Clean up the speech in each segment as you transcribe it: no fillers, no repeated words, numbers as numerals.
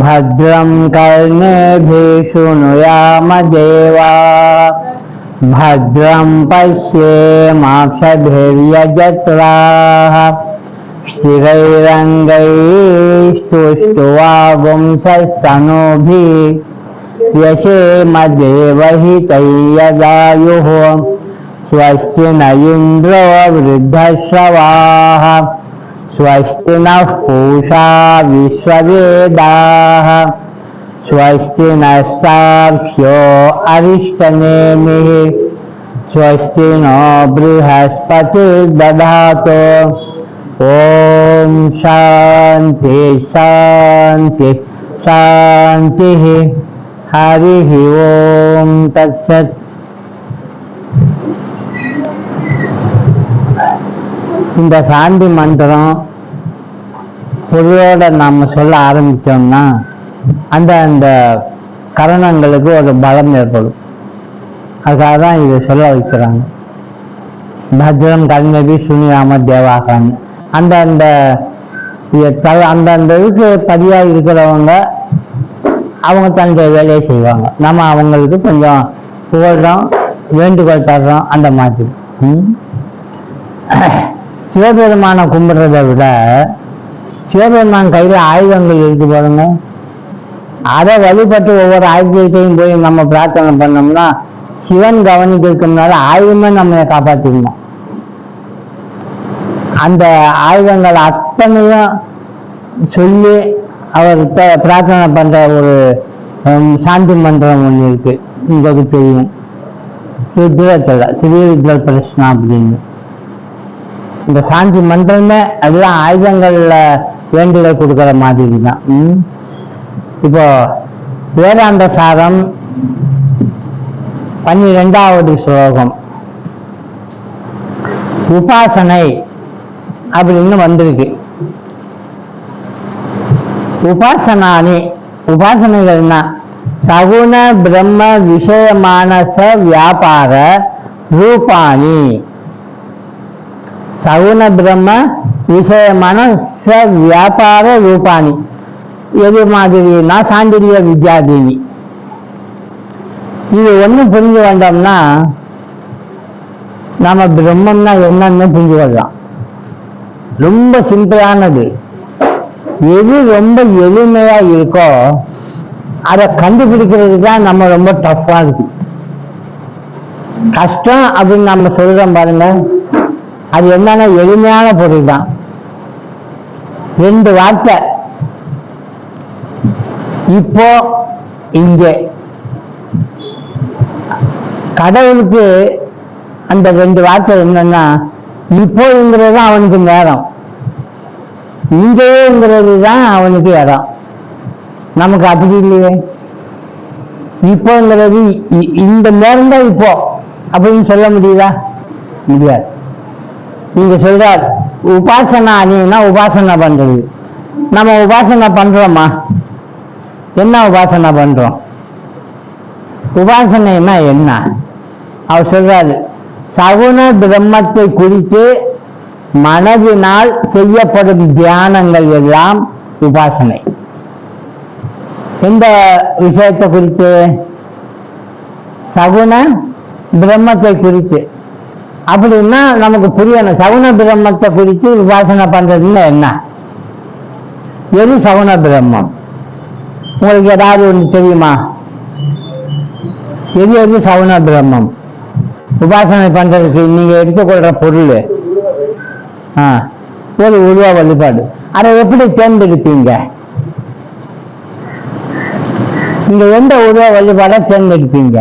भद्रं कर्णेभिः शृणुयाम देवा भद्रं पश्येमाक्षभिर्यजत्राः स्थिरैरङ्गैस्तुष्ट्वागुंसस्तनूभिः यशेमदेवहितैर्यदायुः स्वस्ति न इन्द्रो वृद्धश्रवाः स्वस्ति नः पूषा विश्ववेदाः स्वस्ति नस्तार्क्ष्यो अरिष्टनेमिः स्वस्ति नो बृहस्पतिर्दधातु ॐ शान्ति शान्ति शान्तिः हरिः ॐ तत्सत् இந்த சாந்தி மந்திரம் பொருளோட நாம் சொல்ல ஆரம்பித்தோம்னா அந்த கரணங்களுக்கு ஒரு பலம் ஏற்படும். அதுக்காக தான் இதை சொல்ல வைக்கிறாங்க. பத்ரம் கல்நபி சுனியாம தேவாகான் அந்த இதுக்கு பதியாக இருக்கிறவங்க அவங்க தன்னுடைய வேலையை செய்வாங்க. நம்ம அவங்களுக்கு கொஞ்சம் புகழ்றோம், வேண்டுகோள் தர்றோம். அந்த மாதிரி சிவபெருமானை கும்பிடுறதை விட சிவபெருமான் கையில் ஆயுதங்கள் இருக்கு பாருங்க, அதை வழிபட்டு ஒவ்வொரு ஆயுதத்தையும் போய் நம்ம பிரார்த்தனை பண்ணோம்னா சிவன் கவனிக்கிறதுனால ஆயுதமே நம்ம காப்பாற்றிக்கணும். அந்த ஆயுதங்கள் அத்தனையும் சொல்லி அவர்கிட்ட பிரார்த்தனை பண்ற ஒரு சாந்தி மந்திரம் ஒன்று இருக்கு, உங்களுக்கு தெரியும். ருத்ரத்தில் ஸ்ரீ ருத்ர பிரஷ்னா அப்படின்னு இந்த சாந்தி மந்திரமே அதெல்லாம் ஆயுதங்கள்ல வேண்டுதலை கொடுக்குற மாதிரி தான். இப்போ வேதாந்த சாரம் 12வது ஸ்லோகம் உபாசனை அப்படின்னு வந்திருக்கு. உபாசனானி உபாசனைகள்னா சகுண பிரம்ம விஷயமானச வியாபார ரூபாணி. சகுண பிரம்ம விஷயமான ச வியாபார ரூபாணி எது மாதிரினா சாண்டில்ய வித்யாதேவி. இது ஒன்றும் புரிஞ்சு வந்தோம்னா நாம பிரம்மம்னா என்னன்னு புரிஞ்சு வரலாம். ரொம்ப சிம்பிளானது. எது ரொம்ப எளிமையா இருக்கோ அதை கண்டுபிடிக்கிறது தான் நம்ம ரொம்ப டஃப்பா இருக்கு. கஷ்டம் அப்படின்னு நம்ம சொல்றோம் பாருங்க, அது என்னன்னா எளிமையான பொருள் தான். 2 வார்த்தை, இப்போ இங்கே. கடவுளுக்கு அந்த 2 வார்த்தை என்னன்னா, இப்போங்கிறது தான் அவனுக்கு நேரம், இங்கேங்கிறது தான் அவனுக்கு இடம். நமக்கு அப்படி இல்லையே. இப்போங்கிறது இந்த நேரம் தான் இப்போ அப்படின்னு சொல்ல முடியுதா? முடியாது. நீங்க சொல்றார் உபாசனா அணின்னா உபாசனை பண்றது. நம்ம உபாசனை பண்றோமா? என்ன உபாசனை பண்றோம்? உபாசனைன்னா என்ன? அவர் சொல்றாரு, சகுண பிரம்மத்தை குறித்து மனதினால் செய்யப்படும் தியானங்கள் எல்லாம் உபாசனை. எந்த விஷயத்தை குறித்து? சகுண பிரம்மத்தை குறித்து. அப்படின்னா நமக்கு புரியணும், சகுண பிரம்மத்தை குறித்து உபாசனை பண்றதுன்னு என்ன? எது சகுண பிரம்மம்? உங்களுக்கு ஏதாவது ஒன்று தெரியுமா? எது சகுண பிரம்மம்? உபாசனை பண்றதுக்கு நீங்க எடுத்துக்கொள்ற பொருள் ஒரு உருவ வழிபாடு. அதை எப்படி தேர்ந்தெடுப்பீங்க? நீங்க எந்த உருவ வழிபாடை தேர்ந்தெடுப்பீங்க?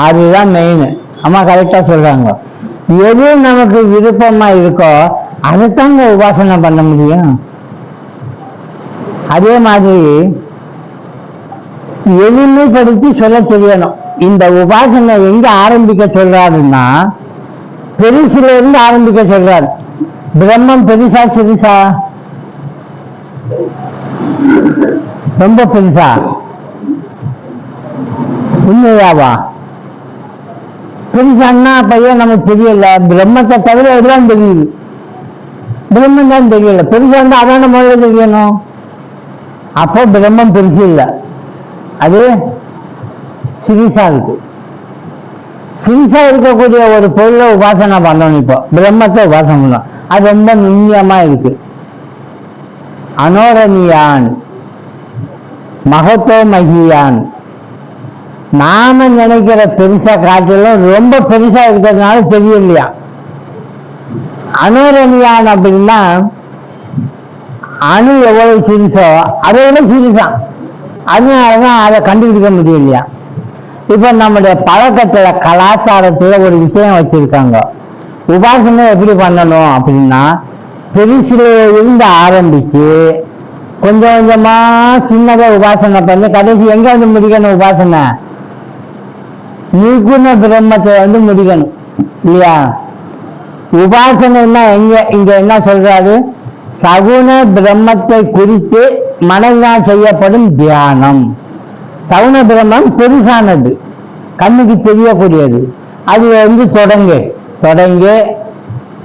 அதுதான் மெயின். அம்மா கரெக்டா சொல்றாங்க. எது நமக்கு விருப்பமா இருக்கோ அதைத்தாங்க உபாசனை பண்ண முடியும். அதே மாதிரி எளிமைப்படுத்தி சொல்ல தெரியணும். இந்த உபாசனை எங்க ஆரம்பிக்க சொல்றாருன்னா பெருசுல இருந்து ஆரம்பிக்க சொல்றாரு. பிரம்மம் பெருசா சிறுசா? ரொம்ப பெருசா? உண்மையாவா? பெருசான்னா பையன் நமக்கு தெரியல, பிரம்மத்தை தவிர எல்லாம் தெரியுது. பிரம்மன் தான் தெரியல. பெருசா இருந்தா அதான முதல்ல தெரியணும். அப்போ பிரம்மம் பெருசு இல்லை, அது சிறுசா இருக்கு. சிறுசா இருக்கக்கூடிய ஒரு பொருளை உபாசனை பண்ணணும். இப்போ பிரம்மத்தை உபாசனை பண்ணணும், அது ரொம்ப நுண்ணியமா இருக்கு. அனோரணியான் மகத்தோ மகியான், நாம நினைக்கிற பெருசா காட்டிலும் ரொம்ப பெருசா இருக்கிறதுனால தெரியலையா. அனோரணியான் அப்படின்னா அணு எவ்வளவு சிறுசோ அதை விட சிறுசா, அதனாலதான் அதை கண்டுபிடிக்க முடியலையா. இப்ப நம்முடைய பழக்கத்துல கலாச்சாரத்துல ஒரு விஷயம் வச்சிருக்காங்க, உபாசனை எப்படி பண்ணணும் அப்படின்னா பெருசுல இருந்து ஆரம்பிச்சு கொஞ்சம் கொஞ்சமா சின்னதா உபாசனை பண்ணி கடைசி எங்க வந்து முடிக்கணும், உபாசனை நிர்குண பிரம்மத்தை வந்து முடிக்கணும் இல்லையா. உபாசனைன்னா இங்க என்ன சொல்றாரு, சகுண பிரம்மத்தை குறித்து மனதினால் செய்யப்படும் தியானம். சகுண பிரம்மம் பெருசானது, கண்ணுக்கு தெரியக்கூடியது, அது வந்து தொடங்க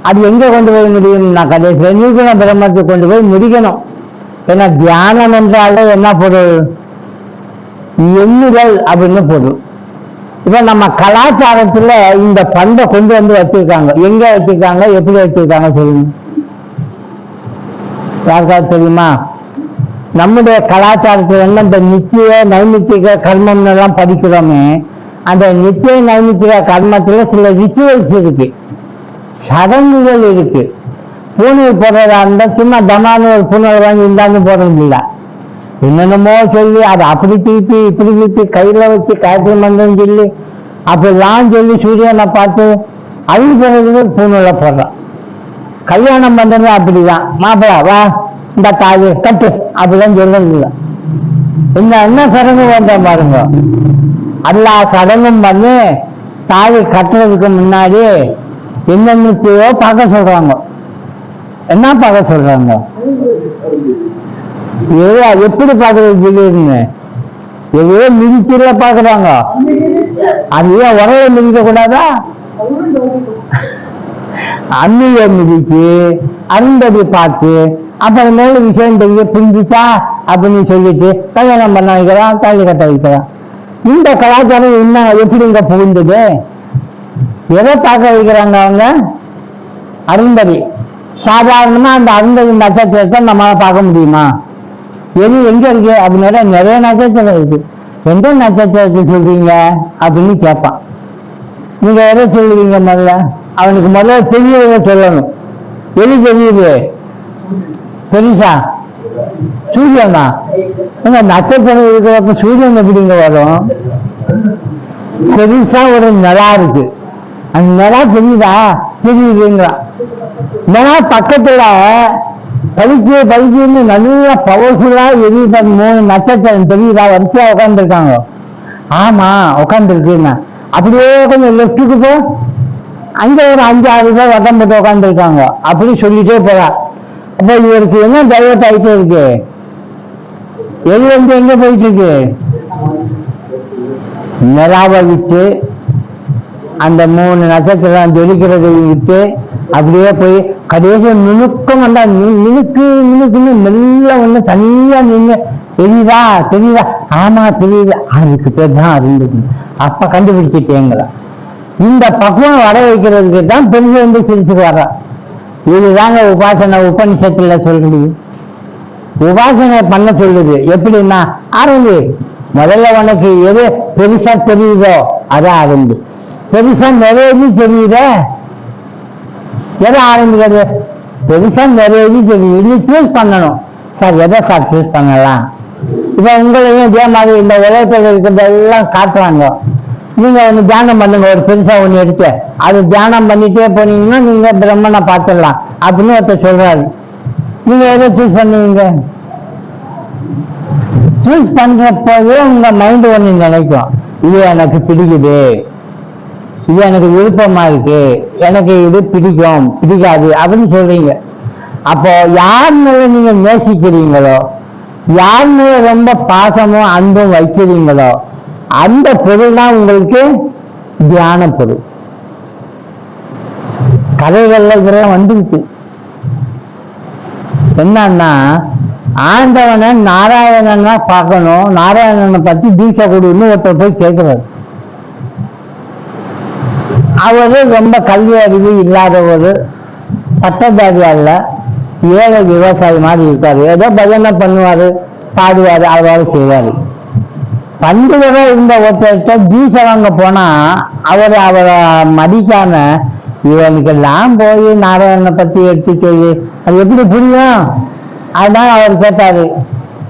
அது எங்க கொண்டு போய் முடியும்னா கடைசியில் நிர்குண பிரம்மத்தை கொண்டு போய் முடிக்கணும். ஏன்னா தியானம் என்றாலே என்ன பொருள், எண்ணுதல் அப்படின்னு பொருள். இப்ப நம்ம கலாச்சாரத்துல இந்த பண்பை கொண்டு வந்து வச்சிருக்காங்க. எங்க வச்சிருக்காங்க, எப்படி வச்சிருக்காங்க சொல்லுங்க, யாருக்காவது தெரியுமா? நம்முடைய கலாச்சாரத்துல என்ன, இந்த நித்திய நைமித்திக கர்மம் எல்லாம் படிக்கிறோமே, அந்த நித்திய நைமித்திக கர்மத்துல சில ரிச்சுவல்ஸ் இருக்கு, சடங்குகள் இருக்கு. பூணூல் போடுறதா இருந்தா சும்மா தமான ஒரு பூணூல் வாங்கி இந்தாந்து போடுறது இல்லை, என்னென்னமோ சொல்லி அதை அப்படி திருப்பி இப்படி திருப்பி கையில வச்சு காயத்ரி மந்திரம் சொல்லி அப்படிலாம் சொல்லி சூரியனை பார்த்து அழுது போடுறது பூணூலை போடுறான். கல்யாணம் பண்றது அப்படிதான், மாப்பிள்ளை வா இந்த தாலி கட்டு அப்படிலாம் சொல்றது இல்லை. என்ன சடங்கு பண்றோம் பாருங்க, எல்லா சடங்கும் பண்ணி தாலி கட்டுறதுக்கு முன்னாடி என்னென்னத்தையோ பார்க்க சொல்றாங்க. என்ன பார்க்க சொல்றாங்க, எப்படி பார்க்கறது திடீர்னு எதையோ மிதிச்சுல பாக்குறாங்க. அது ஏன் உரல மிதிக்க கூடாதா, அண்ணிய மிதிச்சு அருந்ததி பார்த்து அப்புறம் மேல விஷயம் தெரிய புரிஞ்சிச்சா அப்படின்னு சொல்லிட்டு கல்யாணம் பண்ண வைக்கிறான், தாலி கட்ட வைக்கிறான். இந்த கலாச்சாரம் என்ன எப்படி இங்க புகுந்தது, எதை பார்க்க வைக்கிறாங்க அவங்க, அருந்ததி. சாதாரணமா அந்த அருந்ததி நட்சத்திரத்தை நம்மளால பார்க்க முடியுமா, எது எங்க இருக்கு அப்படின்னா நிறைய நட்சத்திரம் இருக்கு, எந்த நட்சத்திரத்தை சொல்றீங்க அப்படின்னு கேட்பான். நீங்க எதை சொல்லுவீங்க, முதல்ல அவனுக்கு முதல்ல தெரியறத சொல்லணும். எது தெரியுது பெருசா, சூரியனா? எங்க நட்சத்திரம் இருக்கிறப்ப சூரியன் எப்படிங்க வரும், பெருசா ஒரு நிலா இருக்கு, அந்த நிலா தெரியுதா, தெரியுதுங்களா. நிலா பக்கத்துல பளிச்சுன்னு நல்ல பவர்ஃபுல்லா எரியுது, 3 நட்சத்திரம் தெரியுதா, வரிசையா உட்காந்துருக்காங்க. ஆமா உட்காந்துருக்குன்னா அப்படியே கொஞ்சம் லெஃப்ட்டுக்கு போ, அங்க ஒரு 5-6 பேர் வட்டம் போட்டு உட்காந்துருக்காங்க, அப்படி சொல்லிட்டே போறா. அப்ப இவருக்கு என்ன டைவர்ட் ஆயிட்டே இருக்கு, எது வந்து எங்க போயிட்டு இருக்கு, நிலாவை விட்டு அந்த 3 நட்சத்திரம் ஜொலிக்கிறதை விட்டு அப்படியே போய் கடைசி நுணுக்கம் வந்தா மினுக்குன்னு மெல்ல ஒண்ணு தனியா நின்று தெரியுதா தெரியுதா, ஆமா தெரியுது, அதுக்கு பேர் தான் அருந்ததி. அப்ப கண்டுபிடிச்சிட்டேங்களா. இந்த பக்குவம் வர வைக்கிறதுக்கு தான் பெருசு வந்து சிரிச்சுக்கு வர்ற. இதுதாங்க உபாசனை உபனிஷத்துல சொல்றது, உபாசனை பண்ண சொல்லுது. எப்படின்னா ஆரம்பி, முதல்ல உனக்கு எது பெருசா தெரியுதோ அதான் ஆரம்பி. பெருசா நிறைய தெரியுத எதை ஆரம்பிக்கிறது, பெருசா நிறைய தெரியுது, இன்னும் சூஸ் பண்ணணும். சார் எதை சார் சூஸ் பண்ணலாம், இப்ப உங்களையும் இதே மாதிரி இந்த உலகத்தில் இருக்கிறதெல்லாம் காட்டுறாங்க. நீங்க ஒண்ணு தியானம் பண்ணுங்க, ஒரு பெருசா ஒண்ணு எடுத்து அது தியானம் பண்ணிட்டே போனீங்கன்னா நீங்க பிரம்மனை பார்த்துடலாம் அப்படின்னு ஒருத்தர் சொல்றாரு. நீங்க எதை சூஸ் பண்ணுவீங்க, சூஸ் பண்றப்பவே உங்க மைண்ட் ஒண்ணு நினைக்கும், இது எனக்கு பிடிக்குது, இது எனக்கு விருப்பமா இருக்கு, எனக்கு இது பிடிக்கும் பிடிக்காது அப்படின்னு சொல்றீங்க. அப்போ யார் மேல நீங்க நேசிக்கிறீங்களோ, யார் மேல ரொம்ப பாசமும் அன்பும் வைக்கிறீங்களோ அந்த பொருள் தான் உங்களுக்கு தியான பொருள். கதைகள்ல இதெல்லாம் வந்துருக்கு. என்னன்னா ஆண்டவனை நாராயணனா பார்க்கணும், நாராயணனை பத்தி தீட்சை கொடுன்னு ஒருத்தர் போய் கேட்கிறார். அவரு ரொம்ப கல்வி அறிவு இல்லாதவர், பட்டதாரி அல்ல, ஏழை விவசாயி மாதிரி இருக்காரு. ஏதோ பஜனை பண்ணுவாரு, பாடுவாரு, அவ்வாறு செய்வாரு. பண்டிகை இருந்த ஒருத்தர்கிட்ட தீட்சை வாங்க போனா அவரை மதிக்காம இவனுக்கெல்லாம் போய் நாராயணனை பத்தி எடுத்துக்கிறது அது எப்படி புரியும்? அதுதான் அவர் கேட்டாரு,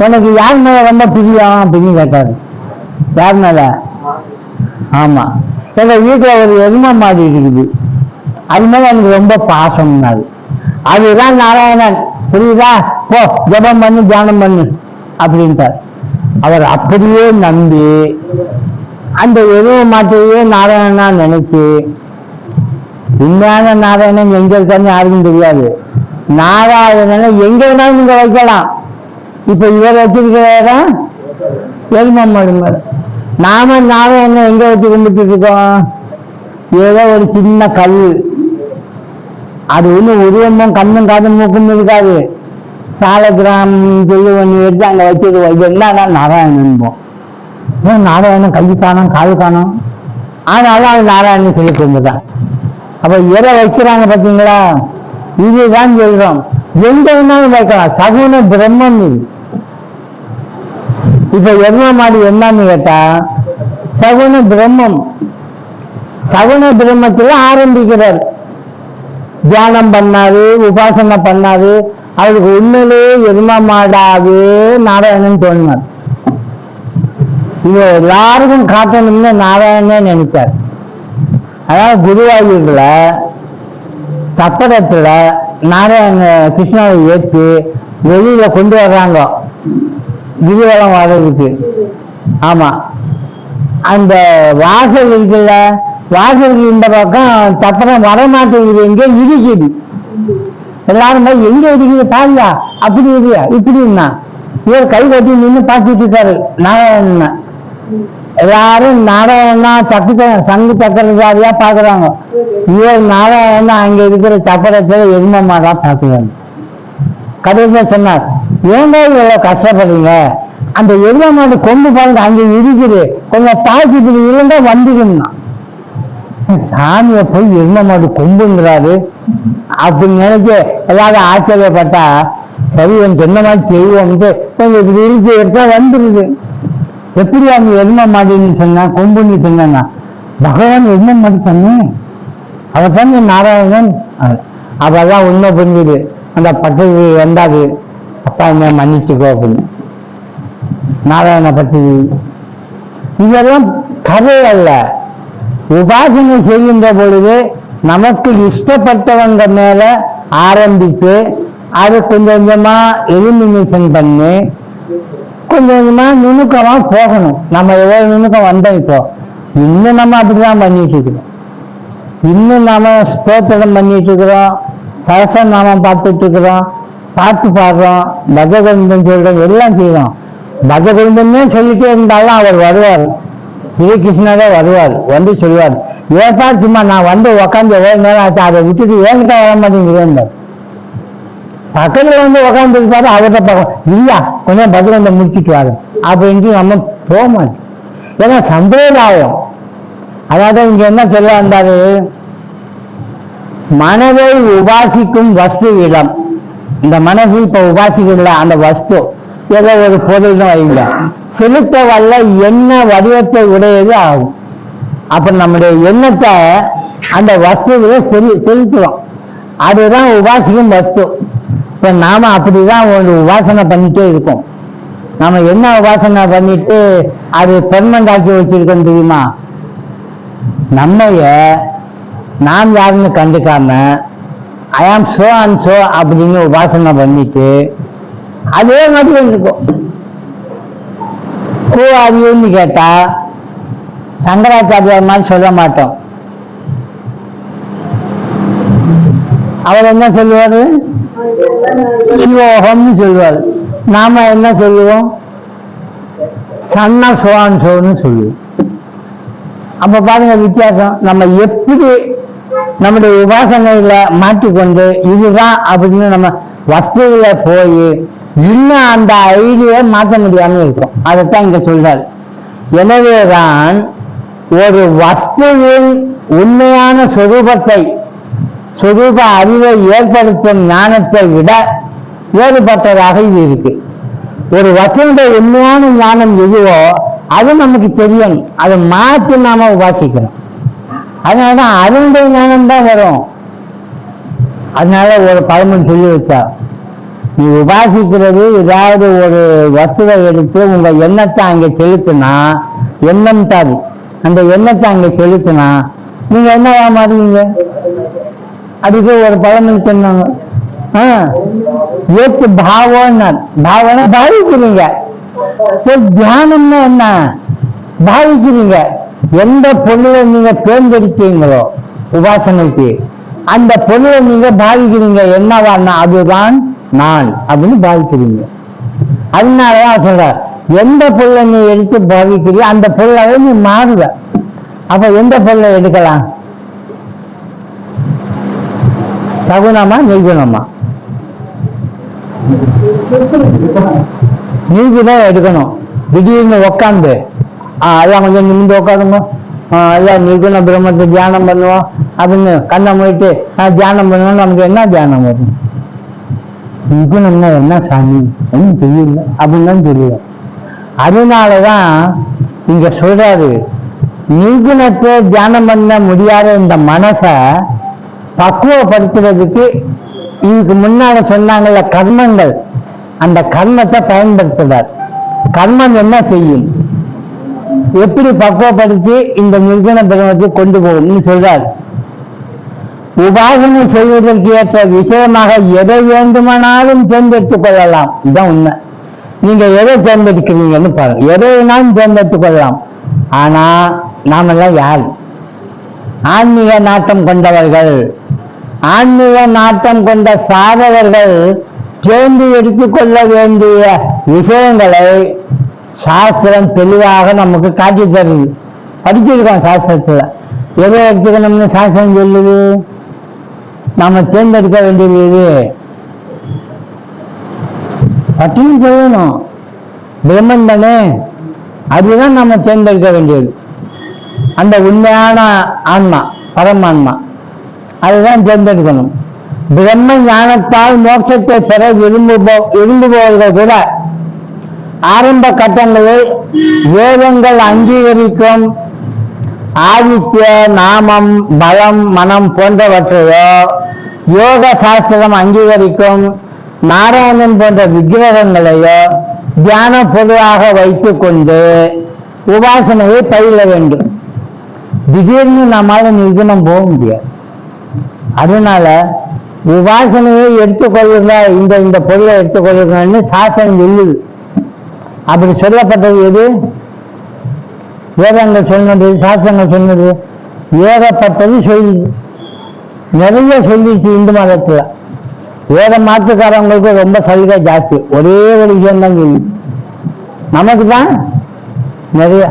உனக்கு யார் மேல ரொம்ப பிரியம் அப்படின்னு கேட்டாரு. யார் மேல? ஆமா, எங்க வீட்டுல ஒரு எருமை மாடி இருக்குது, அது மேல எனக்கு ரொம்ப பாசம்னாரு. அதுதான் நாராயணன், புரியுதா? போ ஜபம் பண்ணு, தியானம் பண்ணு அப்படின்ட்டார். அவர் அப்படியே நம்பி அந்த எருமை மாட்டையே நாராயணனா நினைச்சு, உண்மையான நாராயணன் எங்க இருக்கான்னு யாருக்கும் தெரியாது. நாராயணனை எங்க வேணாலும் நீங்க வைக்கலாம். இப்ப இவர் வச்சிருக்கிற எருமை மாடு மேல நாம நாராயணன் எங்க வச்சு கும்பிட்டு இருக்கோம்? ஏதோ ஒரு சின்ன கல், அது ஒண்ணு உருவமும் கண்ணும் காதும் மூக்கும் இருக்காது. சாலகிராம் சொல்லி ஒண்ணு எடுத்து அங்க வச்சிருக்கோம். இது என்னன்னா நாராயணன்போம். நாராயணன் கை காணும், கால் காணும், ஆனாலும் அது நாராயணன் சொல்லி கும்பிட்டான். அப்ப எதை வைக்கிறாங்க பார்த்தீங்களா? இதுதான் சொல்றோம், எங்க வேணாலும் வைக்கலாம். சகுன பிரம்மம் இது. இப்ப எருமை மாடி என்னன்னு கேட்டா சகுன பிரம்மம். சகுன பிரம்மத்துல ஆரம்பிக்கிறார். தியானம் பண்ணாரு, உபாசனை பண்ணாரு, அவருக்கு உண்மையிலே எருமை மாடாவே நாராயணன் தோணினார். இவ எல்லாருக்கும் காட்டணும்னு நாராயணன் நினைச்சார். அதாவது குருவாயூர்ல சப்பரத்துல நாராயண கிருஷ்ணாவை ஏற்று வெளியில கொண்டு வர்றாங்க கிரிவலம் வர்றதுக்கு. ஆமா, அந்த வாசல் இருக்குல்ல, வாசலுக்கு இந்த பக்கம் சப்பரம் வரமாட்டேங்குது, எங்க இடிக்குது. எல்லாரும் எங்க இருக்குது பாருயா, அப்படி இல்லையா இப்படின்னா இவர் கை கட்டி நின்று பார்த்துட்டு இருக்காரு நாராயணன். எல்லாரும் நாராயணனா சங்கு சக்கரதாரியா பாக்குறாங்க. இவர் நாராயணன் அங்க இருக்கிற சப்பரத்துல எருமை மாடா பாக்குறாங்க. கடைசியா சொன்னார், ஏங்க இவ்வளவு கஷ்டப்படுறீங்க? அந்த எருமை மாடு கொண்டு பாருங்க, அங்க இருக்குது, கொஞ்சம் தாக்கிட்டு இருந்தா வந்துடும்னா. சாமியை போய் எருமை மாடு கொம்புங்கிறாரு அப்படின்னு நினைச்சு எல்லாரும் ஆச்சரியப்பட்டா, சரி என் சொன்ன மாதிரி செய்வோம்ட்டு கொஞ்சம் இப்படி இருந்து எடுத்தா வந்துருது. எப்படி அவங்க எருமை மாடுன்னு சொன்னா, கொம்புன்னு சொன்னா, பகவான் எருமை மாடு சொன்னேன், அவர் தான் நாராயணன். அப்பதான் உண்மை புரிஞ்சுது. அந்த பட்டது வந்தாது, அப்பா என்ன மன்னிச்சுக்கோ அப்படின்னு. நாராயண பற்றி இதெல்லாம் கதை அல்ல. உபாசனை செய்கின்ற பொழுது நமக்கு இஷ்டப்பட்டவங்க மேல ஆரம்பித்து அது கொஞ்சம் கொஞ்சமா எலிமினேஷன் பண்ணி கொஞ்சம் கொஞ்சமா நுணுக்கமா போகணும். நம்ம எவ்வளவு நுணுக்கம் வந்தோம், இப்போ இன்னும் நம்ம அப்படிதான் பண்ணிட்டு இருக்கிறோம். இன்னும் நாம ஸ்தோத்திரம் பண்ணிட்டு இருக்கிறோம், சரசநாமம் பார்த்துட்டு இருக்கிறோம், பாட்டு பாடுறோம், பஜகோவிந்தம் சொல்றோம், எல்லாம் செய்யறோம். பஜகோவிந்தமே சொல்லிட்டே இருந்தாலும் அவர் வருவார், ஸ்ரீகிருஷ்ணரே வருவார், வந்து சொல்லுவார், ஏப்பா சும்மா நான் வந்து உக்காந்து எவ்வளவு நேரம் ஆச்சு, அதை விட்டுட்டு ஏன்கிட்ட வர மாட்டேங்கிறேன். பக்கத்துல வந்து உக்காந்து இருப்பாரு, அவர்கிட்ட பார்க்க இல்லையா கொஞ்சம் பஜகோவிந்த முடிச்சுட்டு வாரு அப்படின்ட்டு நம்ம போக மாட்டோம். ஏன்னா சம்பிரதாயம். அதாவது இங்க என்ன சொல்ல வந்தாரு, மனதை உபாசிக்கும் வஸ்து இடம். இந்த மனசு இப்ப உபாசிக்கல, அந்த வஸ்து ஏதோ ஒரு பொருள்னு வைங்க, செலுத்த வல்ல எண்ண வடிவத்தை உடையது ஆகும். அப்ப நம்முடைய எண்ணத்தை அந்த வஸ்துவில செலுத்துறோம், அதுதான் உபாசிக்கும் வஸ்து. இப்ப நாம அப்படிதான் ஒரு உபாசனை பண்ணிட்டே இருக்கோம். நாம என்ன உபாசனை பண்ணிட்டு அது பெர்மனண்ட் ஆக்கி வச்சிருக்கோம் தெரியுமா? நம்மைய நாம் யாருன்னு கண்டுக்காம ஐ ஆம் சோ அண்ட் சோ அப்படின்னு உபாசனை பண்ணிட்டு அதே மாதிரி இருக்கும். ஹூ ஆர் யூன்னு கேட்டா சங்கராச்சாரியார் மாதிரி சொல்ல மாட்டோம். அவர் என்ன சொல்லுவாரு? சிவோகம்னு சொல்லுவார். நாம என்ன சொல்லுவோம்? சன்னா சோன்னு சொல்லுவோம். அப்ப பாருங்க வித்தியாசம். நம்ம எப்படி நம்முடைய உபாசனையில மாற்றிக்கொண்டு இதுதான் அப்படின்னு நம்ம வஸ்துவில போய் இன்னும் அந்த ஐடியை மாற்ற முடியாம இருக்கும். அதைத்தான் இங்க சொல்றாரு. எனவேதான் ஒரு வஸ்துவின் உண்மையான சொரூப அறிவை ஏற்படுத்தும் ஞானத்தை விட வேறுபட்டதாக இது இருக்கு. ஒரு வஸ்துவினுடைய உண்மையான ஞானம் எதுவோ அது நமக்கு தெரியணும், அதை மாற்றி நாம உபாசிக்கிறோம். அதனாலதான் அதனுடைய ஞானம் தான் வரும். அதனால ஒரு பழமொழி சொல்லி வச்சா, நீ உபாசிக்கிறது ஏதாவது ஒரு வஸ்துவை எடுத்து உங்க எண்ணத்தை அங்க செலுத்தினா, எண்ணம் தான் அந்த எண்ணத்தை அங்க செலுத்தினா நீங்க என்னவா மாறுவீங்க? அதுக்கு ஒரு பழமொழி சொன்னாங்க, ஏற்று பாவனை பாவிக்கிறீங்க. தியானம்னா என்ன? பாவிக்கிறீங்க. எந்த பொருளை நீங்க தேர்ந்தெடுத்தீங்களோ உபாசனைக்கு, அந்த பொருளை நீங்க பாவிக்கிறீங்க. என்னவான்னா அதுதான் நான் அப்படின்னு பாவிக்கிறீங்க. அதனாலதான் சொல்ற, எந்த பொருளை நீ எடுத்து பாவிக்கிறீ அந்த பொருளாவே நீ மாறுவ. அப்ப எந்த பொருளை எடுக்கலாம்? சகுனமா நிர்குணமா? நிர்குணம் எடுக்கணும். திடீர்னு உக்காந்து ஐயா கொஞ்சம் நிமிந்து உட்காருங்க, ஐயா நிர்குண பிரம்மத்தை தியானம் பண்ணுவோம் அப்படின்னு கண்ணை மூடிட்டு தியானம் பண்ணுவோம். நமக்கு என்ன தியானம் வரும்? நிர்குணம்னா என்ன சாமி ஒன்றும் தெரியல அப்படின்னு தான் தெரியும். அதனாலதான் இங்க சொல்றாரு, நிர்குணத்தை தியானம் பண்ண முடியாத இந்த மனசை பக்குவப்படுத்துறதுக்கு இதுக்கு முன்னால சொன்னாங்கல்ல கர்மங்கள், அந்த கர்மத்தை பயன்படுத்துறார். கர்மம் என்ன செய்யும், எப்படி பக்குவப்படுத்தி இந்த நிர்குண பிரம்மத்தை கொண்டு போகும்னு சொல்றார். உபாசனை செய்வதற்கு ஏற்ற விஷயமாக எதை வேண்டுமானாலும் தேர்ந்தெடுத்துக் கொள்ளலாம். இதுதான் உண்மை. நீங்க எதை தேர்ந்தெடுக்கிறீங்கன்னு பாருங்க. எதைனாலும் தேர்ந்தெடுத்துக் கொள்ளலாம். ஆனா நாமெல்லாம் யார்? ஆன்மீக நாட்டம் கொண்டவர்கள். ஆன்மீக நாட்டம் கொண்ட சாதகர்கள் தேர்ந்து எடுத்துக்கொள்ள வேண்டிய விஷயங்களை சாஸ்திரம் தெளிவாக நமக்கு காட்டி தருது. படிச்சிருக்கோம் சாஸ்திரத்துல. எதை எடுத்துக்கணும்னு சாஸ்திரம் சொல்லுது? நாம தேர்ந்தெடுக்க வேண்டியது எது? பட்டினி சொல்லணும், பிரம்மன் தானே, அதுதான் நம்ம தேர்ந்தெடுக்க வேண்டியது. அந்த உண்மையான ஆன்மா, பரமான்மா, அதுதான் தேர்ந்தெடுக்கணும். பிரம்ம ஞானத்தால் மோட்சத்தை பெற விரும்புபவர்கள் கூட ஆரம்ப கட்டங்களில் வேதங்கள் அங்கீகரிக்கும் ஆதித்ய நாமம், பலம், மனம் போன்றவற்றையோ, யோக சாஸ்திரம் அங்கீகரிக்கும் நாராயணன் போன்ற விக்கிரகங்களையோ தியான பொருளாக வைத்துக் கொண்டு உபாசனையை பயில வேண்டும். திடீர்னு நம்மால நிர்குணம் போக முடியாது. அதனால உபாசனையை எடுத்துக்கொள்ளுங்க, இந்த பொருளை எடுத்துக்கொள்ளுங்கன்னு சாஸ்திரம் சொல்லுது. அப்படி சொல்லப்பட்டது எது? வேதங்கள் சொன்னது, சாஸ்திரங்கள் சொன்னது, ஏகப்பட்டது சொல்லுது. நிறைய சொல்லிச்சு இந்து மதத்துல. வேத மாற்றுக்காரங்களுக்கு ரொம்ப சலுகை ஜாஸ்தி. ஒரே ஒரு விஷயம் தான் சொல்லு. நமக்கு தான் நிறைய.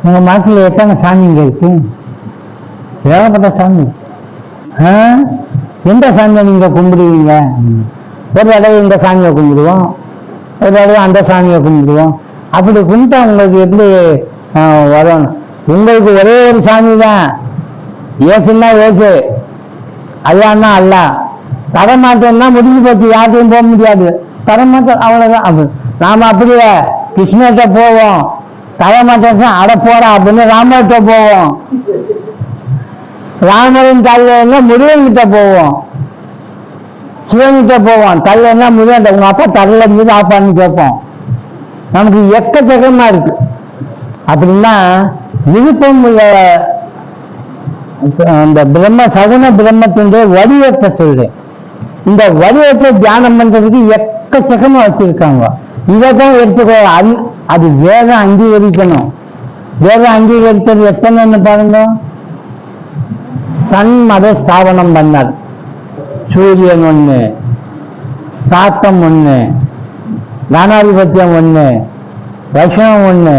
உங்க மாட்டில் எத்தனை சாமிங்க இருக்கு? ஏகப்பட்ட சாமி. எந்த சாமியை நீங்க கும்பிடுவீங்க? ஒரு தடவை இந்த சாமியை கும்பிடுவோம், ஒரு தடவை அந்த சாமியை கும்பிடுவோம். அப்படி கும்பிட்டா உங்களுக்கு எப்படி வரணும்? உங்களுக்கு ஒரே ஒரு சாமி தான். ஏசுன்னா ஏசு, அல்லான்னா அல்லா. தரமாட்டேன்னா முடிஞ்சு போச்சு, யார்ட்டையும் போக முடியாது. தரமாட்டோம், அவ்வளவுதான். அப்படி நாம அப்படியே கிருஷ்ணர்கிட்ட போவோம், தரமாட்டேன் அட போறா அப்படின்னு ராமர்கிட்ட போவோம். ராமரின் தல்லைன்னா முருகன் கிட்ட போவோம், சிவன்கிட்ட போவோம். தல்லைன்னா முருகன், உங்க அப்பா தரல மீது ஆப்பான்னு கேட்போம். நமக்கு எக்கச்சக்கமா இருக்கு. அப்படின்னா விருப்பம் உள்ள அந்த சகுன பிரம்மத்தினுடைய வடிவத்தை சொல்றேன். இந்த வடிவத்தை தியானம் பண்றதுக்கு எக்கச்சக்கமா வச்சிருக்காங்க. இதைத்தான் எடுத்துக்கோ. அது வேதம் அங்கீகரிக்கணும். வேதம் அங்கீகரித்தது எத்தனைன்னு பாருங்க. சன்மத ஸ்தாபனம் பண்ணார். சூரியன் ஒண்ணு, சாத்தம் ஒண்ணு, தானாதிபத்தியம் ஒண்ணு, வைஷ்ணவம் ஒண்ணு,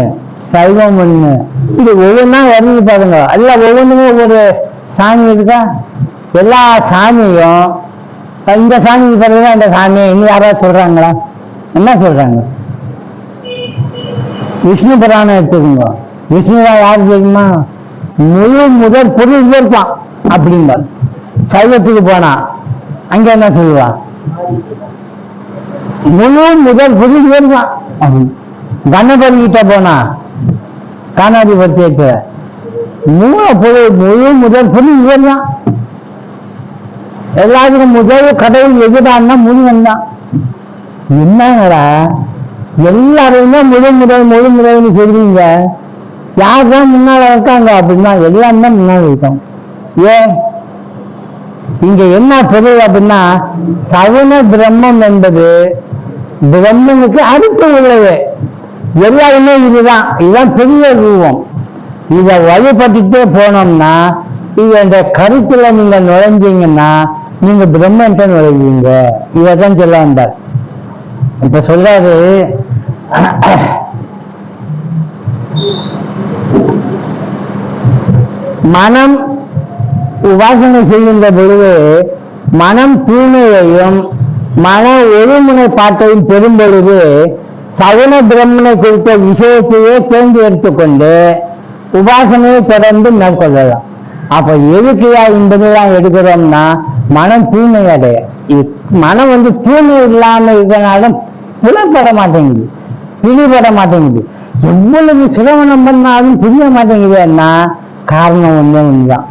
சைவம் ஒண்ணு. இது ஒவ்வொன்றா வருது பாருங்க. எல்லாம் ஒவ்வொன்றுமே ஒவ்வொரு சாமி இருக்கா? எல்லா சாமியும் இந்த சாமிக்கு பிறகுதான் இந்த சாமி இன்னும் யாராவது சொல்றாங்களா? என்ன சொல்றாங்க? விஷ்ணு புராணம் எடுத்துக்கோங்க. விஷ்ணுவா யாரு தெரியுமா? முழு முதல் பொருள் இருப்பான் அப்படிம்பார். சைவத்துக்கு போனா அங்க என்ன சொல்லுவா? முழு முதல் பொருள் இருப்பான். கணபதி கிட்ட போனா காணாதிபத்தியத்தை முழு முதல் பொருள் இருப்பான். எல்லாத்துக்கும் முதல் கடவுள் எதுடான்னா முருகன் தான். என்னங்கடா எல்லாருமே முழு முதல்னு சொல்றீங்க, யார் தான் முன்னால இருக்காங்க அப்படின்னா எல்லாம் தான் முன்னாடி இருக்கோம். ஏன் இங்க என்ன பொருள் அப்படின்னா சகுன பிரம்மம் என்பது பிரம்மனுக்கு அடுத்து உள்ளது. எல்லாருமே இதுதான் பெரிய ரூபம். இதை வழிபட்டுட்டே போனோம்னா இது இந்த கருத்துல நீங்க நுழைஞ்சீங்கன்னா நீங்க பிரம்மன்ட்ட நுழைவீங்க. இதான் சொல்ல வந்தார். இப்ப சொல்றாரு, மனம் உபாசனை செய்கின்ற பொழுது மனம் தூய்மையையும் மன ஒருமுனைப்பாட்டையும் பெறும் பொழுது சகுன பிரம்மனை குறித்த விஷயத்தையே தேர்ந்து எடுத்துக்கொண்டு உபாசனையை தொடர்ந்து மேற்கொள்ளலாம். அப்ப எதுக்கையா என்பதெல்லாம் எடுக்கிறோம்னா மனம் தூய்மை அடைய. மனம் தூய்மை இல்லாம இருக்கிறனால புலப்பட மாட்டேங்குது, பிடிபட மாட்டேங்குது. எவ்வளவு சிரவணம் பண்ணாலும் புரிய மாட்டேங்குதுன்னா காரணம் ஒண்ணுதான்,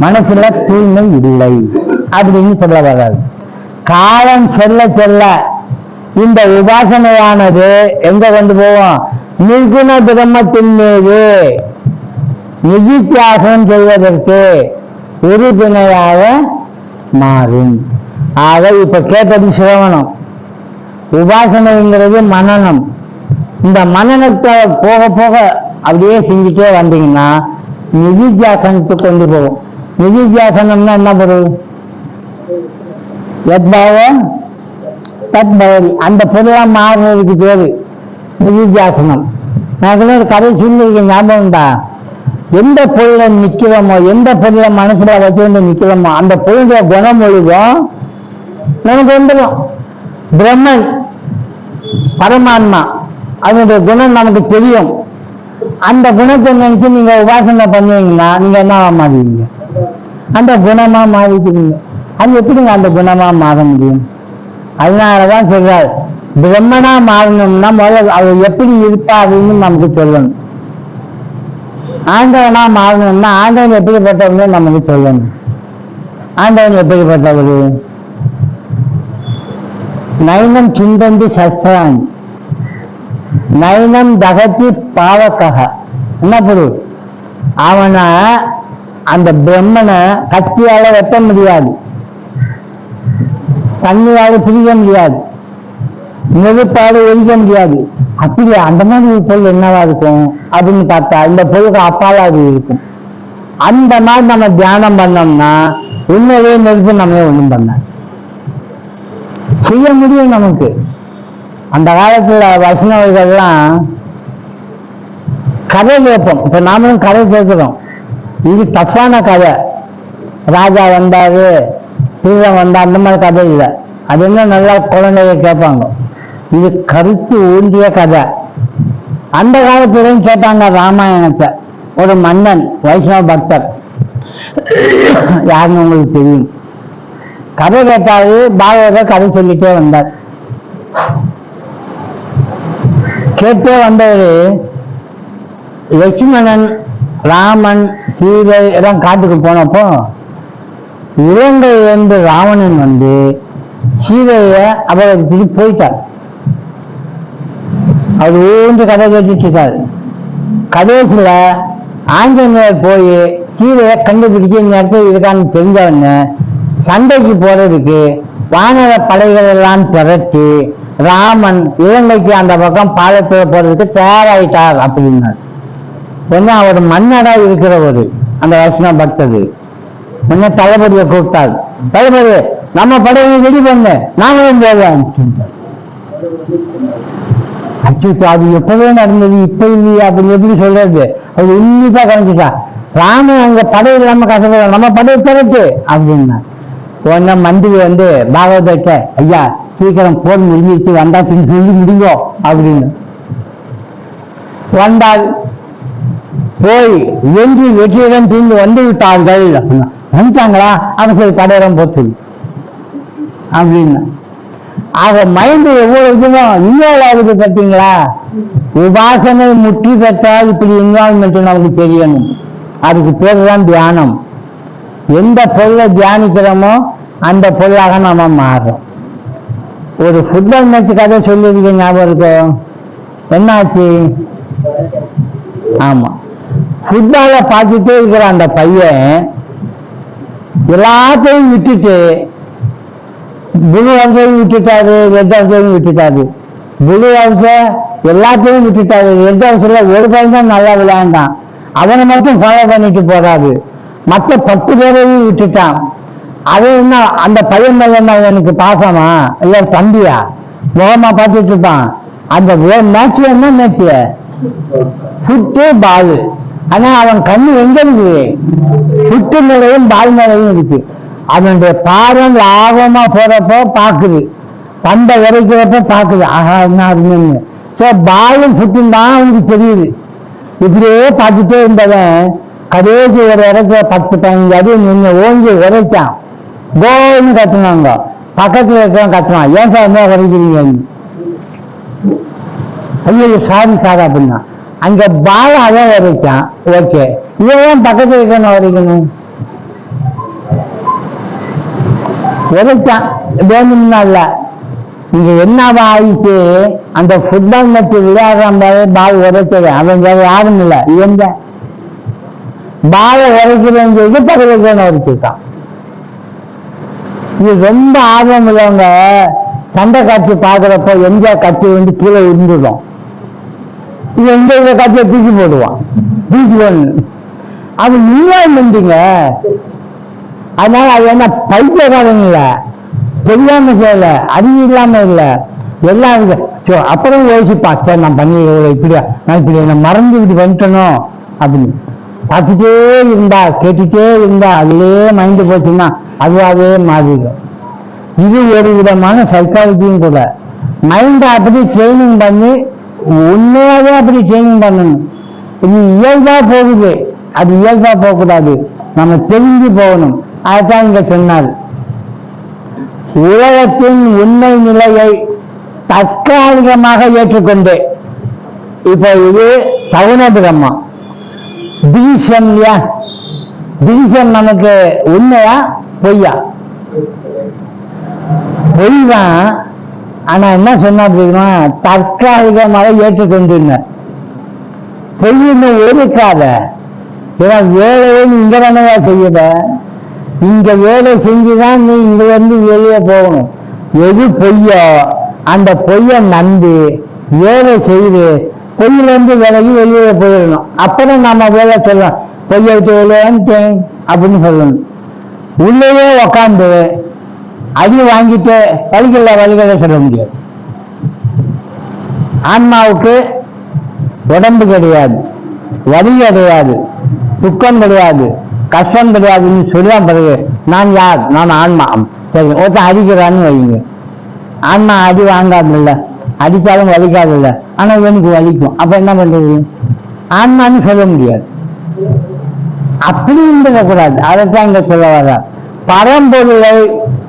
மனசுல தூய்மை இல்லை அப்படின்னு சொல்ல வராது. காலம் செல்ல செல்ல இந்த உபாசனையானது எங்க கொண்டு போவோம்? நிர்குண பிரம்மத்தின் மீது நிதித்தியாசனம் செய்வதற்கு உறுதுணையாக மாறும். ஆக இப்ப கேட்டது சிரவணம், உபாசனைங்கிறது மனநம். இந்த மனநத்தை போக போக அப்படியே செஞ்சுட்டே வந்தீங்கன்னா நிதித்தியாசனத்துக்கு கொண்டு போகும். நிதித்தியாசனம்னா என்ன பொருள்? அந்த பொருளா மாறுறதுக்கு பேரு நிதித்தியாசனம். நான் ஒரு கதை சொல்லியிருக்கேன், ஞாபகம் தான். எந்த பொருளை நிக்கிறோமோ, எந்த பொருளை மனசுல வச்சுட்டு நிக்கிறோமோ அந்த பொருளுடைய குணம் ஒழுகும் நமக்கு வந்துடும். பிரம்மன் பரமாத்மா அதனுடைய குணம் நமக்கு தெரியும். அந்த குணத்தை நினைச்சு நீங்க உபாசனை பண்ணுவீங்கன்னா நீங்க என்னவா மாறுவீங்க? அந்த குணமா மாறிக்கிறீங்க. அது எப்படிங்க அந்த குணமா மாற முடியும்? அதனாலதான் சொல்றாரு, பிரம்மனா மாறணும்னா முதல்ல அவர் எப்படி இருப்பாருன்னு நமக்கு சொல்லணும். ஆண்டவனா மாறணும்னா ஆண்டவன் எப்படிப்பட்டவன்னு நமக்கு சொல்லணும். ஆண்டவன் எப்படிப்பட்டவர்? நைனம் சிந்தந்தி சஸ்திராணி நைனம் தகத்தி பாவக்கக. என்ன பொருள்? அவனை அந்த பிரம்மனை கத்தியால வெட்ட முடியாது, தண்ணியால பிரிக்க முடியாது, நெருப்பால எரிக்க முடியாது. அப்படி அந்த மாதிரி ஒரு பொருள் என்னவா இருக்கும் அப்படின்னு பார்த்தா இந்த பொருளுக்கு அப்பால அது இருக்கும். அந்த மாதிரி நம்ம தியானம் பண்ணோம்னா உண்மையிலேயே நெருப்பு நம்ம ஒண்ணும் பண்ண செய்ய முடியும் நமக்கு. அந்த காலத்துல வைஷ்ணவர்கள்லாம் கதை கேட்போம். இப்ப நாமளும் கதை கேட்கிறோம். இது தப்பான கதை, ராஜா வந்தாரு திருடம் வந்தா அந்த மாதிரி கதை இல்லை. அது என்ன நல்லா குழந்தைங்க கேட்பாங்க. இது கருத்து ஊன்றிய கதை. அந்த காலத்திலையும் கேட்டாங்க ராமாயணத்தை. ஒரு மன்னன் வைஷ்ணவ பக்தர், யாருன்னு உங்களுக்கு தெரியும். கதை கேட்டாரு, பாகவதர் கதை சொல்லிட்டே வந்தார். கேட்டே வந்தவர் லட்சுமணன் ராமன் சீதை எல்லாம் காட்டுக்கு போனப்போ இலங்கையிலிருந்து ராவணன் சீதைய அபகரிச்சுட்டு போயிட்டார். அவர் ஊன்று கதை கேட்டுட்டு இருக்காரு. கடைசியில ஆஞ்சநேயர் போய் சீதையை கண்டுபிடிச்சு இந்த இடத்துல இருக்கான்னு தெரிஞ்சவன்னு சண்டைக்கு போறதுக்கு வானர படைகள் எல்லாம் திரட்டி ராமன் இலங்கைக்கு அந்த பக்கம் பாலத்தில் போறதுக்கு தயாராயிட்டார் அப்படின்னார். ஒன்னு அவர் மன்னரா இருக்கிறவர் அந்த வைஷ்ணவ பக்தர் முன்ன தளபதியை கூப்பிட்டார். தளபதி நம்ம படையை ரெடி பண்ண நாங்களும் போவோம். அச்சு அது எப்பவே நடந்தது இப்ப இல்லையா அப்படி எப்படி சொல்றது? அது உன்னிப்பா கணிச்சுட்டா. ராமன் அங்க படை இல்லாம கஷ்டப்படுற நம்ம படையை திரட்டு அப்படின்னா உடனே மந்திரி வந்து பாகவதற்க ஐயா சீக்கிரம் போன் முடிஞ்சிச்சு வந்தா சொல்லி முடியும் அப்படின்னு வந்தால் போய் வென்று வெற்றியுடன் தீர்ந்து வந்து விட்டார்கள் அப்படின்னா வந்துட்டாங்களா அவன் சரி படையிடம் போச்சு அப்படின்னா ஆக மைண்டு எவ்வளவு இதுவும் இன்வால்வ் ஆகுது பார்த்தீங்களா உபாசனை முற்றி பெற்றால் இப்படி இன்வால்வ்மெண்ட் நமக்கு தெரியணும் அதுக்கு பேர் தான் தியானம் எந்த பொருளை தியானிக்கிறோமோ அந்த பொருளாக நாம மாறுறோம் ஒரு ஃபுட்பால் மேட்ச் கதை சொல்லியிருக்க ஞாபகம் இருக்கும் என்னாச்சு ஆமா ஃபுட்பால பார்த்துட்டே இருக்கிற அந்த பையன் எல்லாத்தையும் விட்டுட்டு ப்ளூ ஹவுஸையும் விட்டுட்டாரு ரெட் ஹவுஸையும் விட்டுட்டாரு ப்ளூ ஹவுஸ எல்லாத்தையும் விட்டுட்டாரு ரெட் ஹவுஸ்ல ஒரு பையன் தான் நல்லா விளையாண்டான் அவனை மட்டும் ஃபாலோ பண்ணிட்டு போறாரு மற்ற 10 பேரையும் விட்டுட்டான் அவன் என்ன அந்த பையன் மேல என்ன எனக்கு பாசமா இல்ல தம்பியா முகமா பார்த்துட்டு இருப்பான் அந்த மேட்ச் என்ன மேட்ச் ஃபுட்டு பால் ஆனா அவன் கண்ணு எங்க இருக்கு ஃபுட்டு மேலையும் பால் மேலையும் இருக்கு அவனுடைய பாரம் லாபமா போறப்போ பாக்குது பண்டை விரைக்கிறப்ப பாக்குது ஆஹா என்ன அருமைன்னு ஸோ பாலும் ஃபுட்டும் தான் அவனுக்கு தெரியுது இப்படியே பார்த்துட்டே இருந்தவன் கடைசி ஒரு இடத்துல 10-15 அடி நின்று ஓங்கி உரைச்சான் கோன்னு கத்துனாங்க பக்கத்துல இருக்கிறவன் கத்துனான் ஏன் சார் என்ன உரைக்கிறீங்க ஐயோ சாரி சார் அப்படின்னா அங்க பால அவன் உரைச்சான் ஓகே இவன் பக்கத்துல இருக்கிறவன் உரைக்கணும் உரைச்சான் வேணும்னா இல்ல இங்க என்னவா ஆயிடுச்சு அந்த ஃபுட்பால் மேட்ச் விளையாடுற பால் உரைச்சது அவன் வேற யாரும் இல்லை எந்த பாலை உரைக்கிறேன்னு சொல்லி பக்கத்துல இருக்கிறவன் உரைச்சிருக்கான் இது ரொம்ப ஆர்வம் உள்ளவங்க சண்டை காட்சி பாக்குறப்ப எம்ஜிஆர் கட்சி வந்து கீழே இருந்துடும் இது எங்க இந்த கட்சியை தூக்கி போடுவான் தூக்கி போடணும் அது இன்வால்மெண்ட்டுங்க அதனால அது என்ன பைத்தியக்காரன் இல்லை தெரியாம செய்யல அறிவு இல்லாம இல்லை எல்லாம் அப்புறம் யோசிப்பா சரி நான் பண்ணி இப்படியா நான் இப்படி என்ன மறந்து இப்படி வந்துட்டணும் அப்படின்னு பார்த்துட்டே இருந்தா கேட்டுட்டே இருந்தா அதுலயே மைண்டு போச்சுன்னா அதுவாகவே மாறிடும் இது ஒரு விதமான சைக்காலஜியும் கூட மைண்டை அப்படி ட்ரைனிங் பண்ணி உண்மையாவே அப்படி ட்ரைனிங் பண்ணணும் இது இயல்பா போகுது அது இயல்பா போகக்கூடாது நம்ம தெரிஞ்சு போகணும் அதுதான் இங்க சொன்னார் உலகத்தின் உண்மை நிலையை தற்காலிகமாக ஏற்றுக்கொண்டு இப்ப இது சகுன பிரம்மம் டிவிஷன் இல்லையா டிவிஷன் நமக்கு உண்மையா பொய்யா பொய் தான் ஆனா என்ன சொன்னா தெரியுமா தற்காலிகமாக ஏற்றுக்கொண்டு பொய்ன்னு ஒதுக்காத ஏன்னா வேலையை நீ இங்க தானவா செய்யற இங்க வேலை செஞ்சுதான் நீ இங்க இருந்து வெளியே போகணும் எது பொய்யோ அந்த பொய்யை நம்பி வேலை செய்து பொய்யிலேருந்து விலகி வெளியே போயிடணும் அப்புறம் நம்ம வேலை சொல்லலாம் பொய்யை விட்டு வெளியேன்ட்டேன் அப்படின்னு சொல்லணும் உள்ளேயே உக்காந்து அடி வாங்கிட்டு வழிகளை சொல்ல முடியாது ஆன்மாவுக்கு உடம்பு கிடையாது வலி கிடையாது துக்கம் கிடையாது கஷ்டம் கிடையாதுன்னு சொல்லலாம் பிறகு நான் யார் நான் ஆன்மா சரி ஒருத்தன் அடிக்கிறான்னு வைங்க ஆன்மா அடி வாங்காதுல்ல அடித்தாலும் வலிக்காதுல்ல ஆனா இவனுக்கு வலிக்கும் அப்ப என்ன பண்றது ஆன்மான்னு சொல்ல முடியாது அப்படின்னு கூடாது அதைத்தான் இங்க சொல்ல வர பரம்பொருளை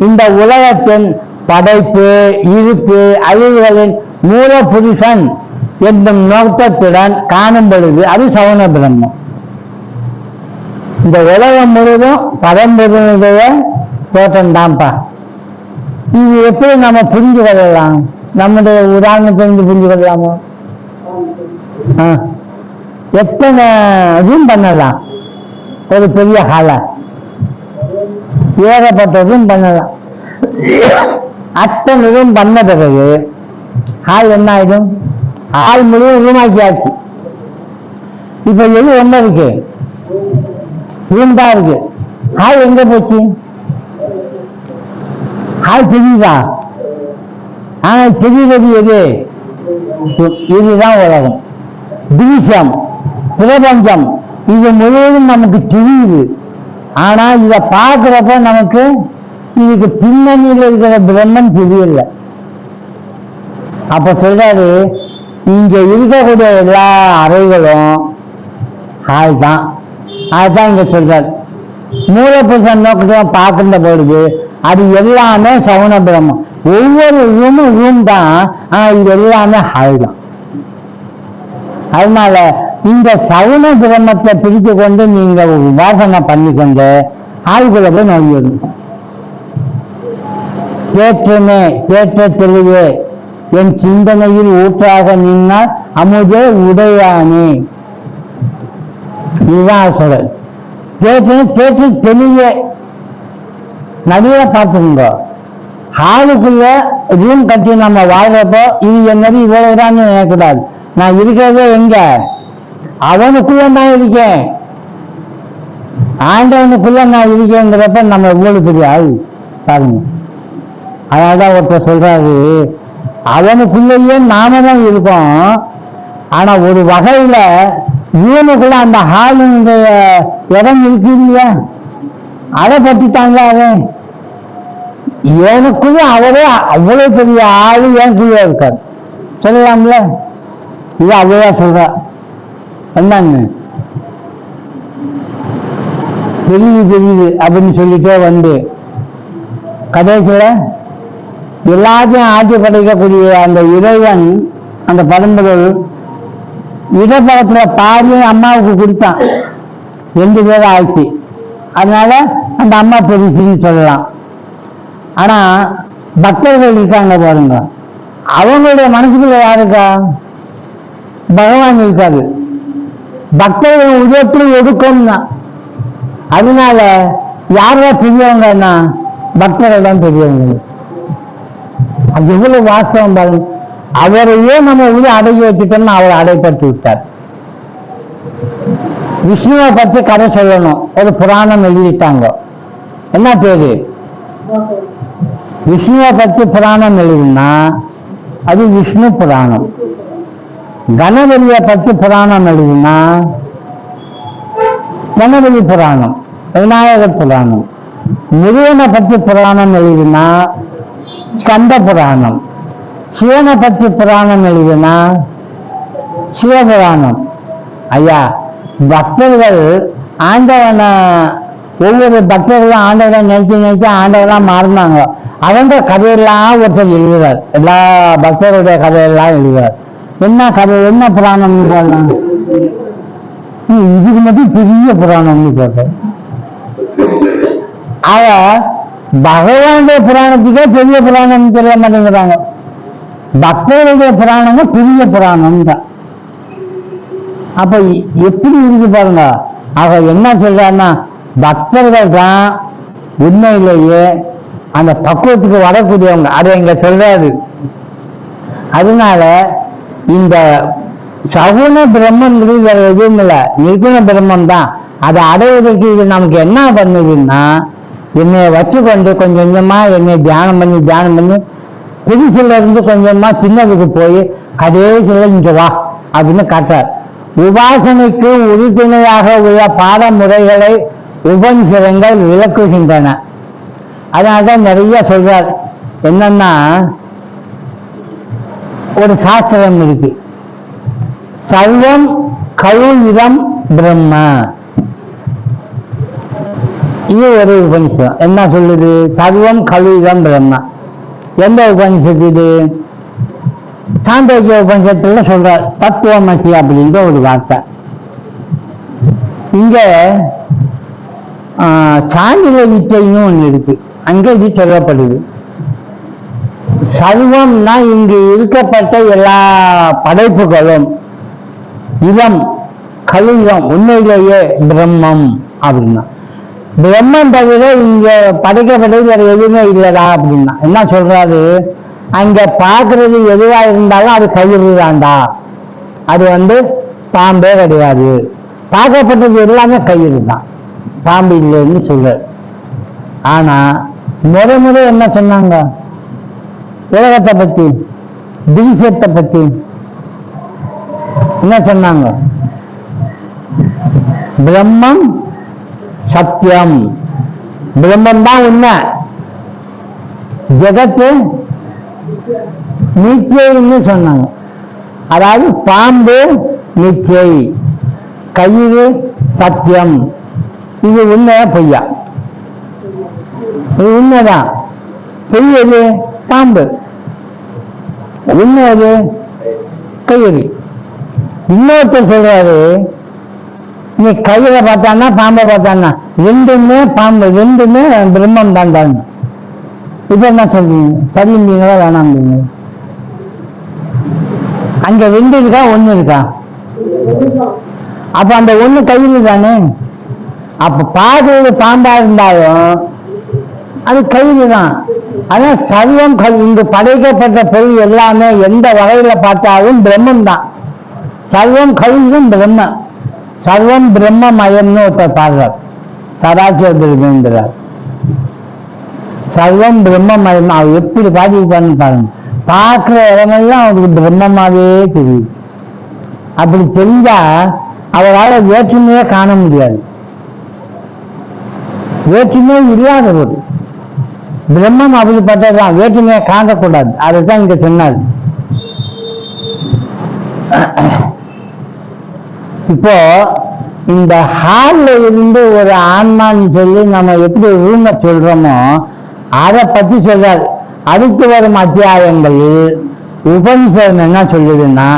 இந்த உலகத்தின் படைப்பு இருப்பு அழிவுகளின் மூல புருஷன் என்னும் நோக்கத்துடன் காணும் பொழுது அது சகுன பிரம்மம் இந்த உலகம் முழுவதும் பரம்பொருளுடைய தோட்டம் தான்ப்பா இது எப்படி நம்ம புரிஞ்சு கொள்ளலாம் நம்முடைய உதாரணத்தை புரிஞ்சு கொள்ளலாமோ எத்தனை ரூம் பண்ணலாம் ஒரு பெரிய ஹாலை ஏகப்பட்ட ரூம் பண்ணலாம் அத்தனை ரூம் பண்ண பிறகு ஹால் என்ன ஆயிடும் ஹால் முழுவதும் ரூம் ஆக்கியாச்சு இப்ப எது ஒண்ணு இருக்கு ரூம் தான் இருக்கு ஹால் எங்க போச்சு ஹால் தெரியுதா ஆனா தெரியுறது எது இதுதான் உலகம் திரிசம் பிரபஞ்சம் இது முழுவதும் நமக்கு தெரியுது. ஆனா இதை பார்க்கிறப்ப நமக்கு இதுக்கு பின்னணியில் இருக்கிற பிரம்மன் தெரியல. அப்ப சொல்றாரு, இங்க இருக்கக்கூடிய எல்லா அறைகளும் ஹால் தான். அதுதான் இங்க சொல்றாரு. மூலப்புருஷன் நோக்கத்தை பார்க்கின்ற பொழுது அது எல்லாமே சகுன பிரம்மம். ஒவ்வொரு ரூம் தான், இது எல்லாமே ஹால் தான். அதனால இந்த சகுன பிரம்மத்தை பிரித்து கொண்டு நீங்க உபாசனை பண்ணி கொண்டு ஆளுக்குள்ள போய் நோங்கிடும். தேற்றமே தேற்ற தெளிவே என் சிந்தனையில் ஊற்றாக நின்னால் அமுதே உடையானே. இதுதான் சொல்ற. தேற்று தெளிவே நிறைய பார்த்துருங்க. ஹாலுக்குள்ள ரூம் கட்டி நம்ம வாழ்றப்போ இது என்னது இவ்வளவுதான் நினைக்கக்கூடாது. நான் இருக்கிறதே எங்க? அவனுக்குள்ள நான் இருக்கேன், ஆண்டவனுக்குள்ள நான் இருக்கேங்கிறப்ப நம்ம இவ்வளவு பெரிய ஆள் பாருங்க. அதனாலதான் ஒருத்தர் சொல்றாரு, அவனுக்குள்ளேயே நாம தான் இருக்கோம். ஆனா ஒரு வகையில இவனுக்குள்ள அந்த ஹாலுடைய இடம் இருக்கு இல்லையா, அதை பற்றித்தாங்க அவன். எனக்குள்ள அவரே அவ்வளவு பெரிய ஆளு எனக்குள்ள இருக்காரு சொல்லலாம்ல. இது அவ்வளவா சொல்ற என்னன்னு தெரியுது அப்படின்னு சொல்லிட்டே வந்து கடைசியில எல்லாத்தையும் ஆட்சி படைக்கக்கூடிய அந்த இறைவன், அந்த பரம்பொருள் இடப்படத்துல பாதியும் அம்மாவுக்கு கொடுத்தான். 2 பேரும் ஆயிடுச்சு. அதனால அந்த அம்மா பெருசுன்னு சொல்லலாம். ஆனா பக்தர்கள் இருக்காங்க பாருங்க, அவங்களுடைய மனசுக்குள்ள யாருக்கா? பகவான் இருக்காது. பக்தர்கள் உதயத்தில் ஒடுக்கம்னா. அதனால யாரெல்லாம் பெரியவங்கன்னா பக்தர்கள் தான் பெரியவங்க. அது எவ்வளவு வாஸ்தவம் பாருங்க. அவரையே நம்ம உள்ள அடங்கி வச்சுட்டோம்னா அவரை அடைப்பட்டு விட்டார். விஷ்ணுவை பற்றி கதை சொல்லணும், ஒரு புராணம் எழுதிட்டாங்க. என்ன பேரு? விஷ்ணுவை பற்றி புராணம் எழுதுனா அது விஷ்ணு புராணம். கணபதியை பற்றி புராணம் எழுதுனா கணபதி புராணம், விநாயகர் புராணம். முருகனை பற்றி புராணம் எழுதுனா ஸ்கந்த புராணம். சிவனை பற்றி புராணம் எழுதுனா சிவபுராணம். ஐயா, பக்தர்கள் ஆண்டவனை, ஒவ்வொரு பக்தர்களும் ஆண்டவரை நினைச்சு ஆண்டவனா மாறினாங்க. அவங்க கதையெல்லாம் ஒருத்தர் எழுதுவார். எல்லா பக்தர்களுடைய கதையெல்லாம் எழுதுவார். என்ன கதை, என்ன புராணம்னு போடலாம்? இதுக்கு மட்டும் பெரிய புராணம்னு போட்டேன். ஆக பகவானுடைய புராணத்துக்கே பெரிய புராணம் தெரிய மாட்டேங்கிறாங்க. பக்தர்களுடைய புராணமும் பெரிய புராணம் தான். அப்ப எப்படி இருக்கு பாருங்க. ஆக என்ன சொல்றாருன்னா, பக்தர்கள் தான் உண்மையிலேயே அந்த பக்குவத்துக்கு வரக்கூடியவங்க. அதை இங்க சொல்றாரு. அதனால இந்த சகுன பிரம்மன்றது வேற எதுவும் இல்லை, நிர்குண பிரம்மம் தான். அதை அடைவதற்கு இது நமக்கு என்ன பண்ணுதுன்னா, என்னை வச்சுக்கொண்டு கொஞ்சம் கொஞ்சமா என்னை தியானம் பண்ணி பெருசுல இருந்து கொஞ்சமா சின்னதுக்கு போய் கடைசியில இங்க வா அப்படின்னு காட்டார். உபாசனைக்கு உறுதுணையாக உள்ள பாடமுறைகளை உபனிஷதங்கள் விளக்குகின்றன. அதனால்தான் நிறைய சொல்றார். என்னன்னா, ஒரு சாஸ்திரம் இருக்கு, சர்வம் கழுவிதம் பிரம்ம. இது ஒரு உபனிஷதம். என்ன சொல்லுது? சர்வம் கழுவிதம் பிரம்ம. எந்த உபனிஷத்து இது? சாந்தோக்கிய உபனிஷத்துல சொல்றார், தத்துவமசி அப்படின்ற ஒரு வார்த்தை. இங்க சாந்திர வித்தைன்னு ஒண்ணு இருக்கு, அங்க இது சொல்லப்படுது. சர்வம்னா இங்கு இருக்கப்பட்ட எல்லா படைப்புகளும், இதம் கலிதம் உண்மையிலேயே பிரம்மம் அப்படின்னா. பிரம்மம் தவிர இங்க படைக்கப்பட்டது வேற எதுவுமே இல்லடா அப்படின்னா. என்ன சொல்றாரு? அங்க பார்க்கறது எதுவா இருந்தாலும் அது கயிறு தான்டா, அது பாம்பே கிடையாது. பார்க்கப்பட்டது எல்லாமே கயிறு தான், பாம்பு இல்லைன்னு சொல்றாரு. ஆனா முறை என்ன சொன்னாங்க? உலகத்தை பத்தி, திரிசத்தை பத்தி என்ன சொன்னாங்க? பிரம்மம் சத்தியம், பிரம்மம் தான் உண்மை, ஜெகத்து நிச்சயம்னு சொன்னாங்க. அதாவது பாம்பு நிச்சை, கயிறு சத்தியம். இது உண்மையா பொய்யா? இது உண்மைதான். பொய் எது? பாம்பு. உண்மை எது? கயிறு. இன்னொருத்தர் சொல்றாரு, நீ கயிறை பார்த்தான்னா பாம்பை பார்த்தான்னா ரெண்டுமே பாம்பு, ரெண்டுமே பிரம்மம் தான். இப்ப என்ன சொல்றீங்க? சரிங்களா வேணாம்? அங்க ரெண்டு இருக்கா ஒண்ணு இருக்கா? அப்ப அந்த ஒண்ணு கயிறு தானே. அப்ப பார்க்கறது பாம்பா இருந்தாலும் அது கயிறு தான். அதான் சர்வம் இங்கு படைக்கப்பட்ட பொருள் எல்லாமே எந்த வகையில பார்த்தாலும் பிரம்மம் தான். சர்வம் கயிறும் பிரம்ம, சர்வம் பிரம்மமயம்னு ஒருத்தர் பாடுறார், சதாசிவ பிரம்மேந்திரார். சர்வம் பிரம்மமயம். அவர் எப்படி பாதிப்பான்னு பாருங்க. பார்க்கிற இடமெல்லாம் அவருக்கு பிரம்மமாவே தெரியும். அப்படி தெரிஞ்சா அவரால் வேற்றுமையே காண முடியாது. வேற்றுமை இல்லாத ஒரு பிரம்மம் அப்படிப்பட்டதுதான், வேற்றுமையை காணக்கூடாது. அதைத்தான் இங்க சொன்னார். இப்போ இந்த ஹால்ல இருந்து ஒரு ஆன்மான்னு சொல்லி நம்ம எப்படி ரூம சொல்றோமோ அதை பத்தி சொல்றார். அடுத்து வரும் அத்தியாயங்களில் உபனிஷதம் என்ன சொல்லுதுன்னா,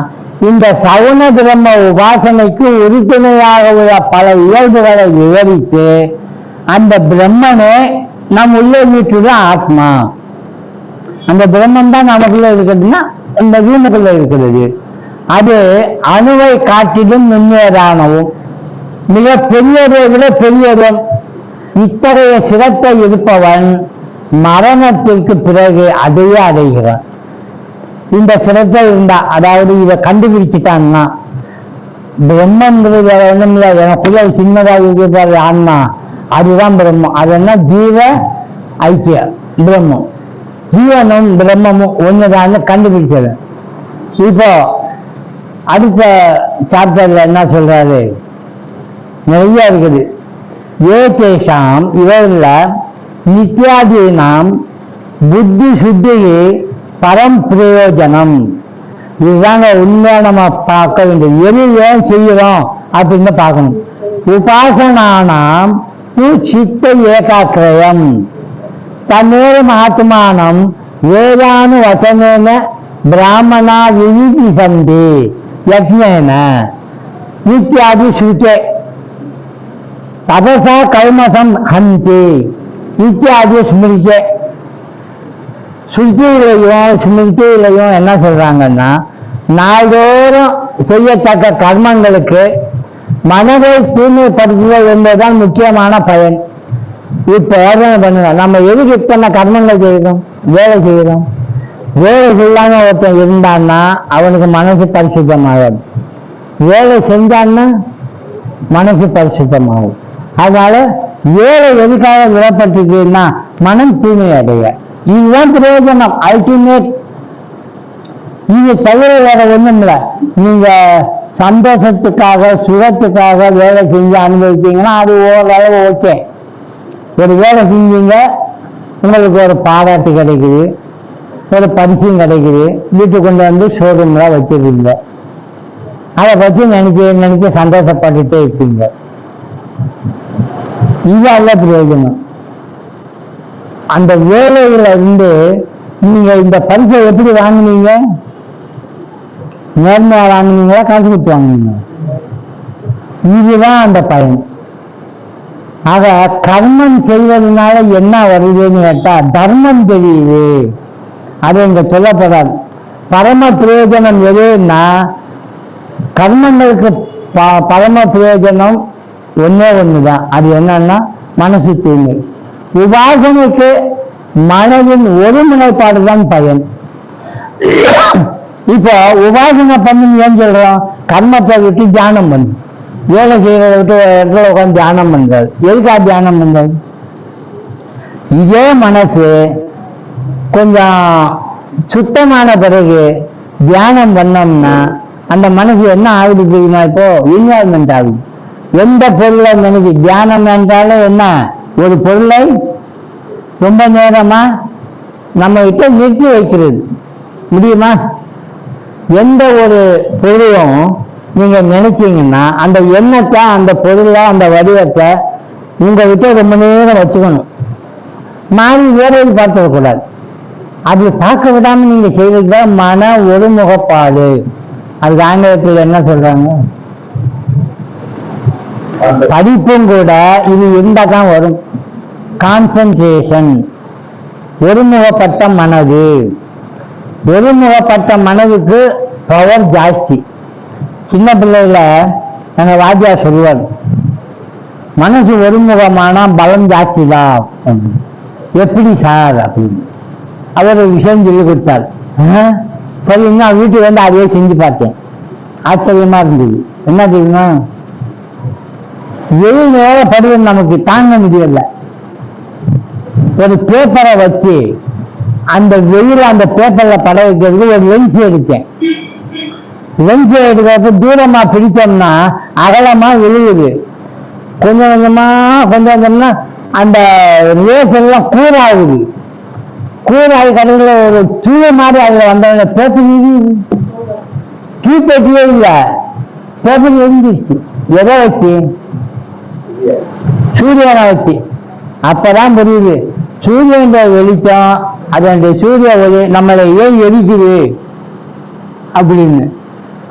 இந்த சகுன பிரம்ம உபாசனைக்கு உறுதுணையாக உள்ள பல இயல்புகளை விவரித்து அந்த பிரம்மனே நம் உள்ளே வீட்டுள்ள ஆத்மா, அந்த பிரம்மன் தான் நமக்குள்ள இருக்கிறதுன்னா இந்த ரூமுக்குள்ள இருக்கிறது. அது அணுவை காட்டிலும் நுண்ணியதானவும் மிக பெரியதை விட பெரியதும். இத்தகைய சிரத்தை இருப்பவன் மரணத்திற்கு பிறகு அதையே அடைகிறான். இந்த சிரத்தை இருந்தா, அதாவது இதை கண்டுபிடிச்சிட்டான்னா, பிரம்மங்கிறது வேற ஒண்ணும் இல்லை, எனக்குள்ள சின்னதாக இருக்கிற ஆன்மா அதுதான் பிரம்மம். அது என்ன? ஜீவ ஐக்கியம் பிரம்மம். ஜீவனும் பிரம்மமும் ஒண்ணுதான் கண்டுபிடிச்சது. இப்போ அடுத்த சாப்டர்ல என்ன சொல்றாரு? நிறைய இருக்குது. ஏதேஷாம் இவர்கள நித்யாதீனாம் புத்தி சுத்தியே பரம் பிரயோஜனம். இதுதாங்க உண்மையா நம்ம பார்க்க வேண்டியது. எது ஏன் செய்யறோம் அப்படின்னு பார்க்கணும். உபாசனானாம் து சித்த ஏகாக்கிரயம் தன்னேரம் ஆத்மானம் வேதானு வசனேன பிராமணா விவிதி சந்தி யஜ்ஞேன இத்தியாதி ஸ்ருதே தபசா கல்மசம் ஹந்தி இத்தியாதி ஸ்மிருதே. சுருச்சியிலையும் ஸ்மிருதியிலையும் என்ன சொல்றாங்கன்னா, நாள்தோறும் செய்யத்தக்க கர்மங்களுக்கு மனதை தூய்மைப்படுத்துதல் என்பதுதான் முக்கியமான பயன். இப்ப யோசனை பண்ணுங்க, நம்ம எதுக்கு இத்தனை கர்மங்கள் செய்யறோம்? வேலை செய்யறோம். வேலை செய்யாம ஒருத்தன் இருந்தான்னா அவனுக்கு மனசு பரிசுத்தமாகும். வேலை செஞ்சான்னா மனசு பரிசுத்தமாகும். அதனால வேலை எதுக்காக விடப்பட்டிருக்குன்னா மனம் தூய்மை அடைய. இதுதான் பிரயோஜனம், அல்டிமேட். இது தவிர வேற ஒண்ணும் இல்லை. நீங்க சந்தோஷத்துக்காக சுகத்துக்காக வேலை செஞ்சு அனுபவிச்சீங்கன்னா அது ஓரளவு ஓகே. ஒரு வேலை செஞ்சீங்க, உங்களுக்கு ஒரு பாராட்டு கிடைக்குது, ஒரு பரிசும் கிடைக்குது, வீட்டுக்கு கொண்டு வந்து ஷோரூம்ல வச்சிருக்கீங்க, அதை பற்றி நினைச்சு சந்தோஷப்பட்டுட்டே இருப்பீங்க. இது அல்ல பிரயோஜனம். அந்த வேலையில இருந்து நீங்க இந்த பரிசை எப்படி வாங்கினீங்க? நேர்மையா வாங்கினீங்களா, காசு கொடுத்து வாங்கினீங்க? இதுதான் அந்த பயன். ஆக கர்மம் செய்வதனால என்ன வருதுன்னு கேட்டா தர்மம் தெரியுது. அது இங்க சொல்லப்படாது. பரம பிரயோஜனம் எதுன்னா, கர்மங்களுக்கு பரம பிரயோஜனம் ஒன்னே ஒண்ணுதான். அது என்னன்னா மனசு தூய்மை. உபாசனைக்கு மனதின் ஒருமுனைப்பாடுதான் பயன். இப்போ உபாசனை பண்ணி ஏன் சொல்றோம்? கர்மத்தை விட்டு தியானம் பண்ணு. வேலை செய்யறதை விட்டு இடத்துல உட்காந்து தியானம் பண்றது. எதுக்காக தியானம் பண்றது? இதே மனசு கொஞ்சம் சுத்தமான பிறகு தியானம் பண்ணோம்னா அந்த மனசு என்ன ஆகுது தெரியுமா? இப்போ இன்வால்மெண்ட் ஆகுது. எந்த பொருளை நினைச்சு தியானம் என்றாலும் என்ன, ஒரு பொருளை ரொம்ப நேரமா நம்ம கிட்ட நிறுத்தி வைக்கிறது முடியுமா? எந்த ஒரு பொருளும் நீங்க நினைச்சீங்கன்னா அந்த எண்ணத்தை, அந்த பொருளை, அந்த வடிவத்தை உங்ககிட்ட ரொம்ப நேரம் வச்சுக்கணும். மாறி வேற எது பார்த்துடக்கூடாது. அப்படி பார்க்க விடாம நீங்க செய்வதுதான் மன ஒருமுகப்பாடு. அதுக்கு ஆங்கிலத்தில் என்ன சொல்றாங்க? படிப்பும் கூட இது இருந்தாதான் வரும். கான்சென்ட்ரேஷன், ஒருமுகப்பட்ட மனது. ஒருமுகப்பட்ட மனதுக்கு பவர் ஜாஸ்தி. சின்ன பிள்ளைகள எங்க வாத்தியார் சொல்லுவார், மனசு ஒருமுகமான பலம் ஜாஸ்தி தான். எப்படி சார் அப்படின்னு அவர் ஒரு விஷயம் சொல்லி கொடுத்தார். சரி, நான் வீட்டுக்கு வந்து அதையே செஞ்சு பார்த்தேன். ஆச்சரியமா இருந்தது. என்ன தெரியுமா, வெயில் நேரம் படுவது நமக்கு தாங்க முடியல. ஒரு பேப்பரை வச்சு அந்த வெயில் அந்த பேப்பர்ல பட வைக்கிறதுக்கு ஒரு லென்ஸ் எடுத்தேன். லென்ஸ் எடுக்கிறப்ப தூரமா பிடிச்சோம்னா அகலமா விழுகுது. கொஞ்சம் கொஞ்சமா அந்த ரேஸ் எல்லாம் கூறாகுது. கூறாகி கடையில் ஒரு தூய மாதிரி அதுல வந்தவங்க பேப்பர் தூப்பட்டியே இல்லை, பேப்பர் எரிஞ்சிருச்சு. எதை வச்சு? சூரியனை வச்சு. அப்பதான் புரியுது சூரியன் வெளிச்சம், அதனுடைய சூரிய ஒளி நம்மளை ஏன் எரிக்குது அப்படின்னு.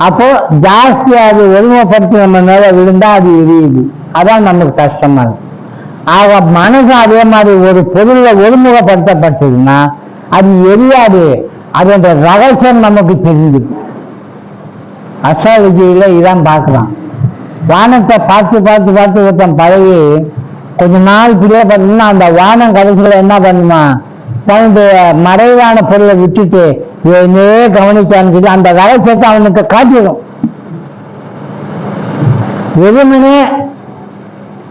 அப்போ ஜாஸ்தி அது ஒருமைப்படுத்தி நம்ம மேல விழுந்தா அது எரியுது. அதான் நமக்கு கஷ்டமா இருக்கு. ஆக மனசு அதே மாதிரி ஒரு பொருள்ல ஒருமுகப்படுத்தப்பட்டதுன்னா அது எரியாது. அதோட ரகசியம் நமக்கு தெரிஞ்சு. அஸ்ட்ராலஜியில இதான் பார்க்கலாம். வானத்தை பார்த்து பார்த்து பார்த்து ஒருத்தன் பழகி கொஞ்ச நாள் பிடியா பார்த்தீங்கன்னா அந்த வானம் கடைசியில என்ன பண்ணுமா, தன்னுடைய மறைவான பொருளை விட்டுட்டு என்னே கவனிச்சான்னு சொல்லி அந்த ரகசியத்தை அவனுக்கு காட்டிடும். வெறுமனே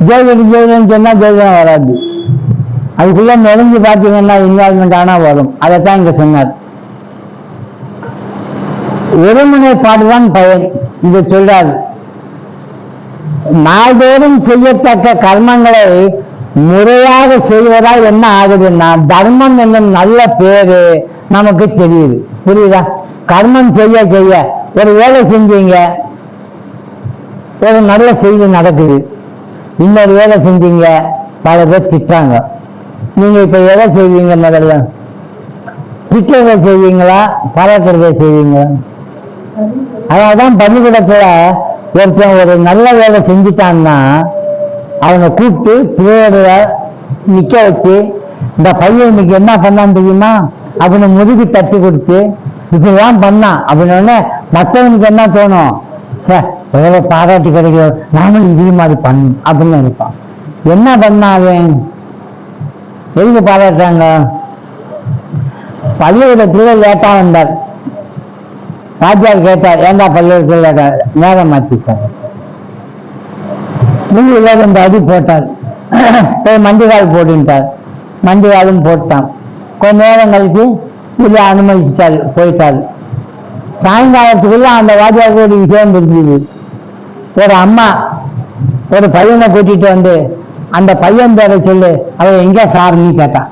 ஜோதிடம் சொன்னா ஜோதிடம் வராது. அதுக்குள்ள நெருங்கி பார்த்தீங்கன்னா இன்வால்மெண்ட் ஆனா வரும். அதைத்தான் இங்க சொன்னார். ஒருமுனைப்பாடுதான் பயன். இதை சொல்றாரு. நாள்தோறும் செய்யத்தக்க கர்மங்களை முறையாக செய்வதால் என்ன ஆகுதுன்னா தர்மம் என்னும் நல்ல பேரு நமக்கு தெரியுது. புரியுதா? கர்மம் செய்ய செய்ய ஒரு வேலை செஞ்சீங்க, ஒரு நல்ல செய்தி நடக்குது. இன்னொரு வேலை செஞ்சீங்க, பல பேர் திட்டாங்க. நீங்க இப்ப எதை செய்வீங்க? முதல்ல திட்டத்தை செய்வீங்களா, பாராட்டுறதை செய்வீங்களா? அதான் பள்ளிக்கூடத்துல ஒருத்தன் ஒரு நல்ல வேலை செஞ்சுட்டான்னா அவனை கூப்பிட்டு பிள்ளையோட நிக்க வச்சு, இந்த பையன் இன்னைக்கு என்ன பண்ணான்னு தெரியுமா அப்படின்னு முதுகு தட்டி கொடுத்து இப்படிதான் பண்ணான் அப்படின்னு மற்றவனுக்கு என்ன தோணும், சே எவ்வளவு பாராட்டி கிடைக்கும், நானும் இதே மாதிரி பண்ணும் அப்படின்னு நினைப்பான். என்ன பண்ணா அவன்? எதுக்கு பாராட்டுறாங்க? பள்ளிக்கூடத்துல லேட்டா வந்தார். ராஜார் கேட்டார், ஏண்டா பள்ளிக்கூடத்தில் லேட்டா? நேரம் ஆச்சு சார். நீங்க 2 அடி போட்டார். போய் மண்டிகால் போட்டுட்டார். மண்டிகாலும் போட்டான். கொஞ்ச நேரம் கழிச்சு இது அனுமதிச்சிட்டாரு, போயிட்டாரு. சாயங்காலத்துக்குள்ள அந்த ராஜாவுக்கு ஒரு விஷயம் தெரிஞ்சுது. ஒரு அம்மா ஒரு பையனை கூட்டிட்டு வந்து அந்த பையன் பேரை சொல்லு, அவன் எங்க சார்னு கேட்டான்.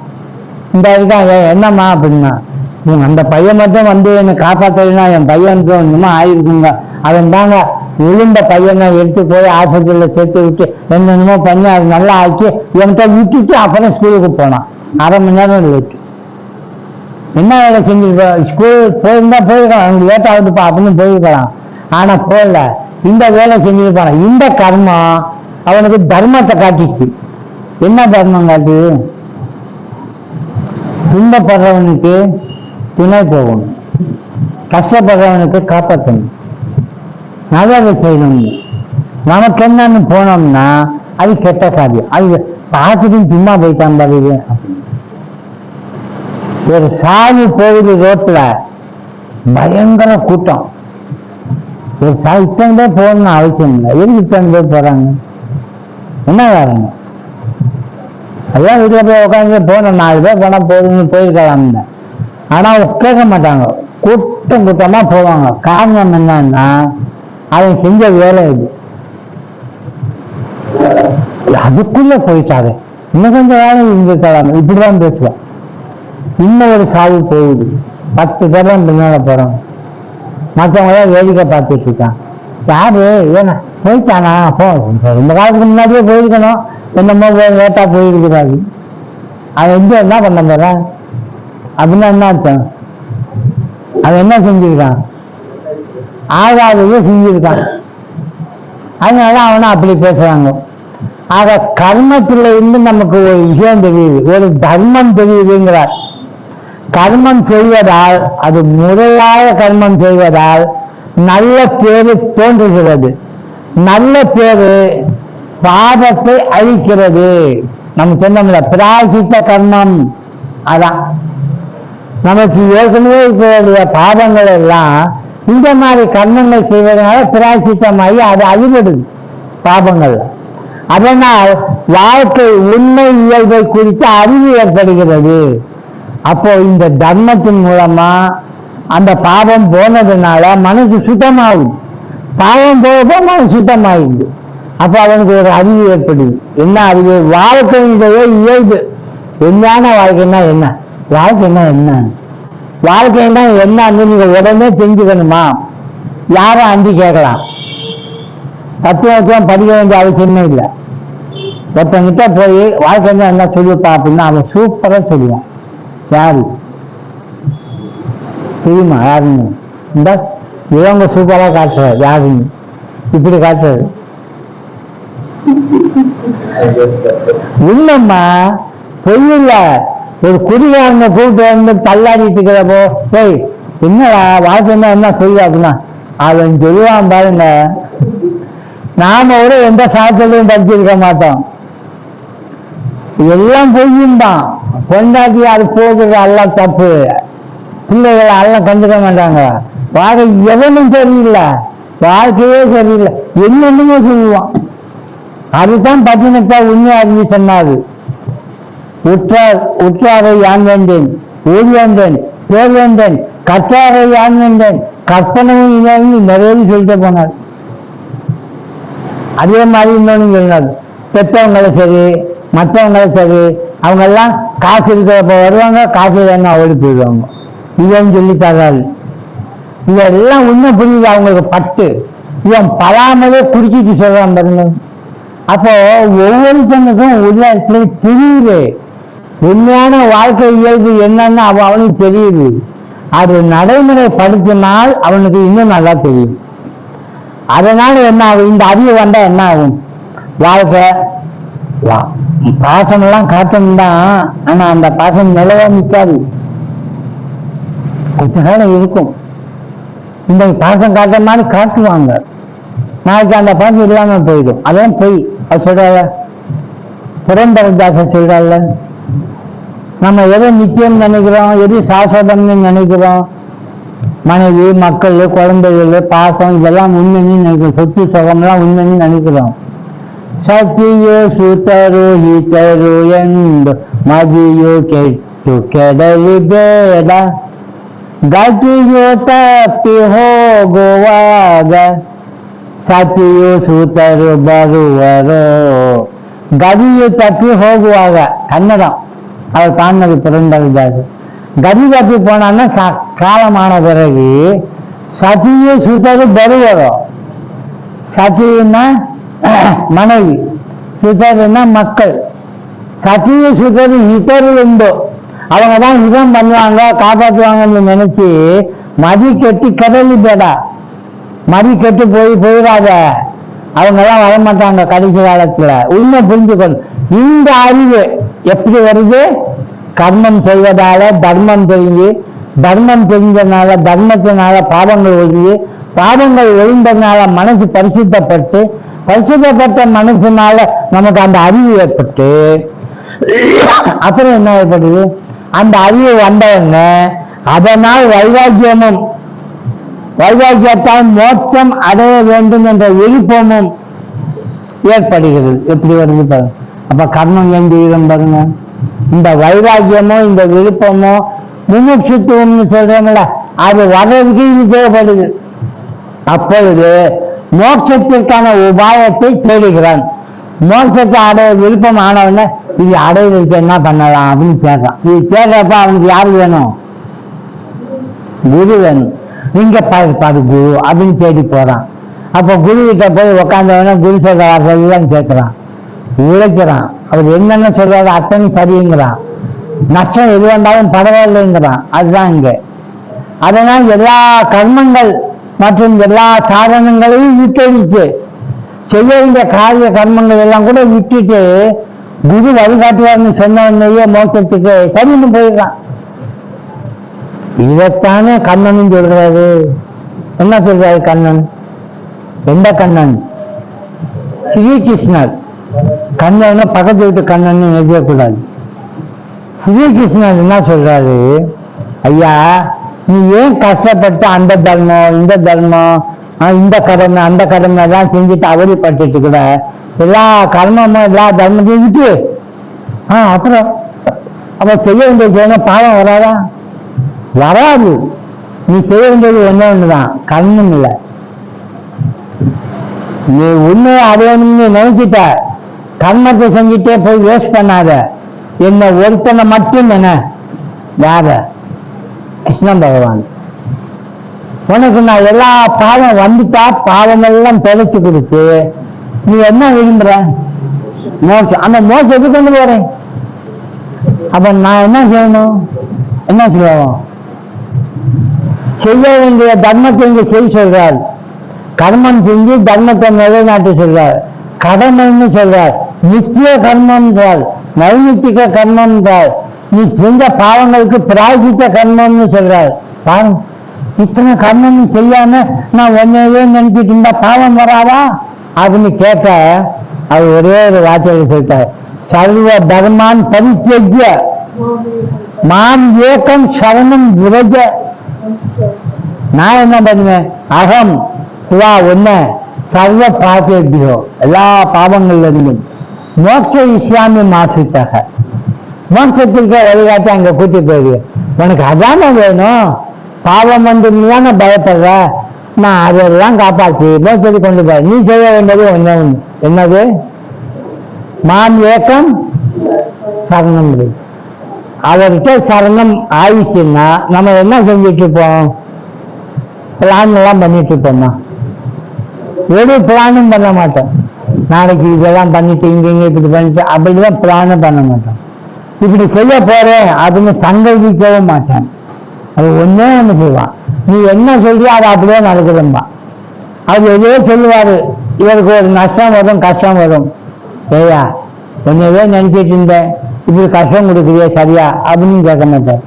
இந்த இதுதான். என்னம்மா அப்படின்னா, அந்த பையன் மட்டும் வந்து என்னை காப்பாற்றலைன்னா என் பையனுக்கு ஒன்றுமா ஆயிருக்குங்க. அவன் தாங்க விழுந்த பையனை எடுத்து போய் ஆஸ்பத்திரியில் சேர்த்து விட்டு என்னென்னமோ பண்ணி அது நல்லா ஆக்கி என்கிட்ட விட்டுட்டு அப்புறம் ஸ்கூலுக்கு போனான். 1/2 மணி நேரம் லேட்டு. என்ன வேலை செஞ்சிருக்கோம்? ஸ்கூல் போயிருந்தா போயிருக்கலாம், அவனுக்கு லேட் ஆகுதுப்பா அப்படின்னு போயிருக்கலாம். ஆனா போகல, இந்த வேலை செஞ்சிருப்பான். இந்த கர்மம் அவனுக்கு தர்மத்தை காட்டிச்சு. என்ன தர்மம் காட்டு? துன்பப்படுறவனுக்கு துணை போகணும், கஷ்டப்படுறவனுக்கு காப்பாற்றணும், நல்லதை செய்யணும். நமக்கு என்னன்னு போனோம்னா அது கெட்ட காரியம். அது பார்த்துட்டு சும்மா போயிட்டான் பாருங்க. ஒரு சாமி போகுது ரோட்ல, பயங்கர கூட்டம். ஒரு இத்தனை பேர் போகணும்னு அவசியம் இல்லை. எதுக்கு இத்தனை பேர் போறாங்க? என்ன காரணம்? அதான் வீட்டுல போய் உட்காந்து போனோம், 4 பேர் போனா போதுன்னு போயிருக்கலாம். ஆனா கேட்க மாட்டாங்க, கூட்டமா போவாங்க. காரணம் என்னன்னா அவன் செஞ்ச வேலை இது. அதுக்குள்ள போயிட்டாரு, இன்னும் கொஞ்சம் காலம் இருந்துக்கலாம், இப்படிதான் பேசுவான். இன்னும் ஒரு சாவு போகுது, 10 பேரும் பின்னால போறோம், மற்றவங்க வேடிக்கை பார்த்துட்டு இருக்கான். யாரு ஏன்னா போயிட்டானா, ரொம்ப காலத்துக்கு முன்னாடியே போயிருக்கணும், என்னமோ லேட்டா போயிருக்கிறாரு. அவன் எங்க என்ன பண்ண போறான் அப்படின்னா என்ன அர்த்தம்? அவன் என்ன செஞ்சிருக்கான்? ஆகாதவே செஞ்சிருக்கான். அதனால அவனை அப்படி பேசுறாங்க. ஆக கர்மத்துல இருந்து நமக்கு ஒரு விஷயம் தெரியுது, ஒரு தர்மம் தெரியுதுங்கிறார். கர்மம் செய்வதால், அது முறையாக கர்மம் செய்வதால் நல்ல பேரு தோன்றுகிறது. நல்ல பேரு பாபத்தை அழிக்கிறது. நம்ம சொன்னோம்ல பிராயசித்த கர்மம், அதான் நமக்கு ஏற்கனவே இருக்கிற பாவங்கள் எல்லாம் இந்த மாதிரி கர்மங்கள் செய்வதனால பிராயசித்தமாகி அது அழிபடுது பாபங்கள். அதனால் வாழ்க்கை உண்மை இயல்பை குறித்து அறிவு ஏற்படுகிறது. அப்போ இந்த தர்மத்தின் மூலமா அந்த பாவம் போனதுனால மனசு சுத்தமாகும். பாவம் போக மனசு சுத்தமாகுது. அப்ப அவனுக்கு ஒரு அறிவு ஏற்படுது. என்ன அறிவு? வாழ்க்கையினுடைய இயல்பு. உண்மையான வாழ்க்கைன்னா என்ன, வாழ்க்கைன்னா என்ன, வாழ்க்கைன்னா என்னன்னு நீங்க உடனே தெரிஞ்சுக்கணுமா? யாரும் அண்டி கேட்கலாம், தத்துவம் படிக்க வேண்டிய அவசியமே இல்லை. ஒருத்தங்கிட்ட போய் வாழ்க்கைன்னா என்ன சொல்லிப்பா அப்படின்னா அவன் சூப்பரா சொல்லுவான். யாரு தெரியுமா? யாருன்னு இந்த இவங்க சூப்பரா காட்டுறாரு. யாருன்னு இப்படி காட்டுறது இல்லம்மா, பொய்யில்ல. ஒரு குடிகாரனை கூப்பிட்டு வந்து தள்ளாடிட்டு இருக்கிறப்போ போய் என்னடா வாழ்க்கைன்னா என்ன சொல்லு அப்படின்னா அவன் சொல்லுவான் பாருங்க. நாம கூட எந்த சாத்திலையும் படிச்சிருக்க மாட்டோம், எல்லாம் பொய்யும் தான். பொண்டாட்டி அது போகுது, எல்லாம் தப்பு, பிள்ளைகளை எல்லாம் கண்டுக்க மாட்டாங்க. வாழ்க்கை எவனும் சரியில்லை, வாழ்க்கையே சரியில்லை, என்னென்னுமே சொல்லுவான். அதுதான் பட்டினத்தா உண்மை அறிஞ்சு சொன்னாரு. உற்றாரை யான் வேண்டேன், ஊர் வேண்டேன், பேர் வேண்டேன், கற்றாரை யான் வேண்டேன், கற்பனையும் நிறைய சொல்லிட்டு போனார். அதே மாதிரி இன்னொன்னு சொன்னார், பெற்றவங்களும் சரி மற்றவங்களும் சரி அவங்க எல்லாம் காசு இருக்கிறப்ப வருவாங்க, காசு இல்லைன்னா ஓடி போயிடுவாங்க. இவன் சொல்லி தர்றாரு. இதெல்லாம் உண்மை புரியுது அவங்களுக்கு பட்டு. இவன் பலாமலே குடிச்சிட்டு சொல்றான் பாருங்க. அப்போ ஒவ்வொருத்தனுக்கும் உள்ளத்துல தெரியுது உண்மையான வாழ்க்கை இயல்பு என்னன்னு அவனுக்கு தெரியுது. அது நடைமுறைப்படுத்தினால் அவனுக்கு இன்னும் நல்லா தெரியும். அதனால என்ன ஆகும்? இந்த அறிவு வந்தா என்ன ஆகும்? வாழ்க்கை பாசம் எல்லாம் காட்டணும் தான், ஆனா அந்த பாசம் நிலவா நிற்காது, கொஞ்ச காலம் இருக்கும். இந்த பாசம் காட்டுற மாதிரி காட்டுவாங்க, நாளைக்கு அந்த பாசம் இல்லாம போயிடும். அதான் போய் அது சொல்றாங்க. புரந்தரதாசன் சொல்றாள், நம்ம எதை நிச்சயம் நினைக்கிறோம், எது சாஸ்வதம்னு நினைக்கிறோம், மனைவி மக்கள் குழந்தைகள் பாசம் இதெல்லாம் உண்மைன்னு நினைக்கிறோம், சொத்து சுகம்லாம் உண்மைன்னு நினைக்கிறோம். சத்தியோ சுத்தரு ஹிதரு ಎಂದು ಮದಿಯು ಕೆಟ್ಟು ಕೆಡಲಿ ಬೇಡ, ಗತಿಯು ತಪ್ಪಿ ಹೋಗುವಾಗ ಸತಿಯು ಸೂತರು ಬರುವರು. ಗದಿಯು ತಪ್ಪಿ ಹೋಗುವಾಗ கன்னடம் அவர் பாடினது பிறந்தது. கதி தப்பி போனான்னா காலமான பிறகு சதியு சுத்தரு பருவரும். சதின்னா மனைவி, சுத்தருன்னா மக்கள். சதியு சுத்தரு ஹிதரு உண்டோ, அவங்க தான் ஹிதம் பண்ணுவாங்க காப்பாற்றுவாங்கன்னு நினைச்சு மதி கெட்டு கடலி பேடா, மதி கெட்டு போயிடாத, அவங்க எல்லாம் வரமாட்டாங்க கடைசி காலத்துல. உண்மை புரிஞ்சுக்கணும். இந்த அறிவு எப்படி வருது? கர்மம் செய்வதால தர்மம் தெரிஞ்சு, தர்மம் தெரிஞ்சதுனால தர்மத்தினால பாவங்கள் ஒழிஞ்சு, பாவங்கள் ஒழிந்ததுனால மனசு பரிசுத்தப்பட்டு, பரிசுத்தப்பட்ட மனசுனால நமக்கு அந்த அறிவு ஏற்பட்டு, அப்புறம் என்ன ஏற்படுது? அந்த அறிவு வந்தவங்க அதனால் வைராக்கியமும், வைராக்கியத்தால் மோட்சம் அடைய வேண்டும் என்ற விருப்பமும் ஏற்படுகிறது. எப்படி வருது பாருங்க. அப்ப கர்மம் ஏன் செய்யணும் பாருங்க. இந்த வைராக்கியமோ இந்த விருப்பமோ முமுட்சுத்துவம்னு சொல்றோம்ல, அது வர்றதுக்கு இது தேவைப்படுது. அப்பொழுது மோட்சத்திற்கான உபாயத்தை தேடுகிறான். மோட்சத்தை அடைய விருப்பம் ஆனவன இது அடைவதற்கு என்ன பண்ணலாம் அப்படின்னு கேட்கறான். இது கேட்கறப்ப அவனுக்கு யாரு வேணும்? குரு வேணும். இங்க பாரு குரு அப்படின்னு தேடி போறான். அப்ப குரு கிட்ட போய் உக்காந்தவன குரு சொல்ற வார்த்தைதான் கேட்கிறான், உழைக்கிறான். அவர் என்னென்ன சொல்றாரு அத்தனை சரிங்கிறான். நஷ்டம் எது வந்தாலும் பரவாயில்லைங்கிறான். அதுதான் இங்க. அதனால் எல்லா கர்மங்கள் மற்றும் எல்லா சாதனங்களையும் விட்டொழிச்சு செய்ய வேண்டிய காரிய கர்மங்கள் எல்லாம் கூட விட்டுட்டு குரு வழிகாட்டுவார்னு சொன்ன உடனேயே மோட்சத்துக்கு சரின்னு போயிடுறான். இதைத்தானே கண்ணன் சொல்றாரு. என்ன சொல்றாரு கண்ணன்? எந்த கண்ணன்? ஸ்ரீகிருஷ்ணர். கண்ணன் பக்கத்து வீட்டு கண்ணன் எழுதக்கூடாது. ஸ்ரீகிருஷ்ணர் என்ன சொல்றாரு? ஐயா, நீ ஏன் கஷ்டப்பட்டு அந்த தர்மம் இந்த தர்மம் இந்த கடமை அந்த கடமை எல்லாம் செஞ்சுட்டு அவதிப்பட்டு கூட எல்லா கர்மமும் எல்லா தர்மத்தையும் விட்டு அப்புறம் அப்ப செய்ய வேண்டிய செய்யணும் பாவம் வராதா? வராது. நீ செய்ய வேண்டியது ஒண்ணுதான், கர்மம் இல்லை. நீ உண்மையை அடையணும்னு நினைச்சிட்ட கர்மத்தை செஞ்சுட்டே போய் வேஸ்ட் பண்ணாத. என்ன ஒருத்தனை மட்டும் என்ன யார? கிருஷ்ணன் பகவான். உனக்கு நான் எல்லா பாவம் வந்துட்டா பாவம் எல்லாம் தொலைச்சு கொடுத்து நீ என்ன விரும்புற? மோட்சம். அந்த மோட்சத்துக்கு கொண்டு போறேன். அப்ப நான் என்ன செய்யணும்? என்ன சொல்லுவோம்? செய்ய வேண்டிய தர்மத்தை இங்க செய்ய சொல்றார். கர்மம் செஞ்சு தர்மத்தை நிலைநாட்டு சொல்றார். கடமைன்னு சொல்றார். நித்திய கர்மம் என்றால் நைமித்திக கர்மம் என்றால் நீ செஞ்ச பாவங்களுக்கு பிராயசித்த கர்மம்னு சொல்றார். பாருங்க, இத்தனை கர்மம் செய்யாம நான் ஒன்னையே நினைச்சிட்டு இருந்தா பாவம் வராதா அப்படின்னு கேட்ட அது ஒரே ஒரு வார்த்தையில் சொல்லிட்டார். சர்வ தர்மான் பரித்யஜ்ய மாம் ஏகம் சரணம் விரஜ. நான் என்ன பண்ணுவேன்? அகம் துவா ஒன்ன சர்வ பாபேபியோ, எல்லா பாவங்கள்ல இருந்தும் மோட்ச இஸ்லாமிய மாசித்தாக மோட்சத்திற்கு வழிகாட்டி அங்க கூட்டி போயிடுவேன். உனக்கு அதானே வேணும். பாவம் வந்து நீதானே பயப்படுற. நான் அதெல்லாம் காப்பாற்றி மோட்சத்துக்கு கொண்டு போய் நீ செய்ய வேண்டியது ஒண்ணு ஒண்ணு. என்னது? மாம் ஏக்கம் சரணம். அவர்கிட்ட சரணம் ஆயிடுச்சுன்னா நம்ம என்ன செஞ்சுட்டு இருப்போம்? பிளான் எல்லாம் பண்ணிட்டு இருப்போம்மா. ஒரு பிளானும் பண்ண மாட்டோம். நாளைக்கு இதெல்லாம் பண்ணிட்டு இங்க இப்படி பண்ணிட்டு அப்படிதான் பிளானும் பண்ண மாட்டோம். இப்படி செய்ய போறேன் அப்படின்னு சங்கல்பிக்கவும் மாட்டேன். அது ஒன்னே ஒண்ணு செய்வான். நீ என்ன சொல்றியோ அது அப்படியே நடக்குதும்பா. அது எதையோ சொல்லுவாரு, இவருக்கு ஒரு நஷ்டம் வரும் கஷ்டம் வரும். ஏயா ஒன்னவே நினைச்சிட்டு இருந்தேன், இப்படி கஷ்டம் கொடுக்குறியா சரியா அப்படின்னு கேட்க மாட்டேன்.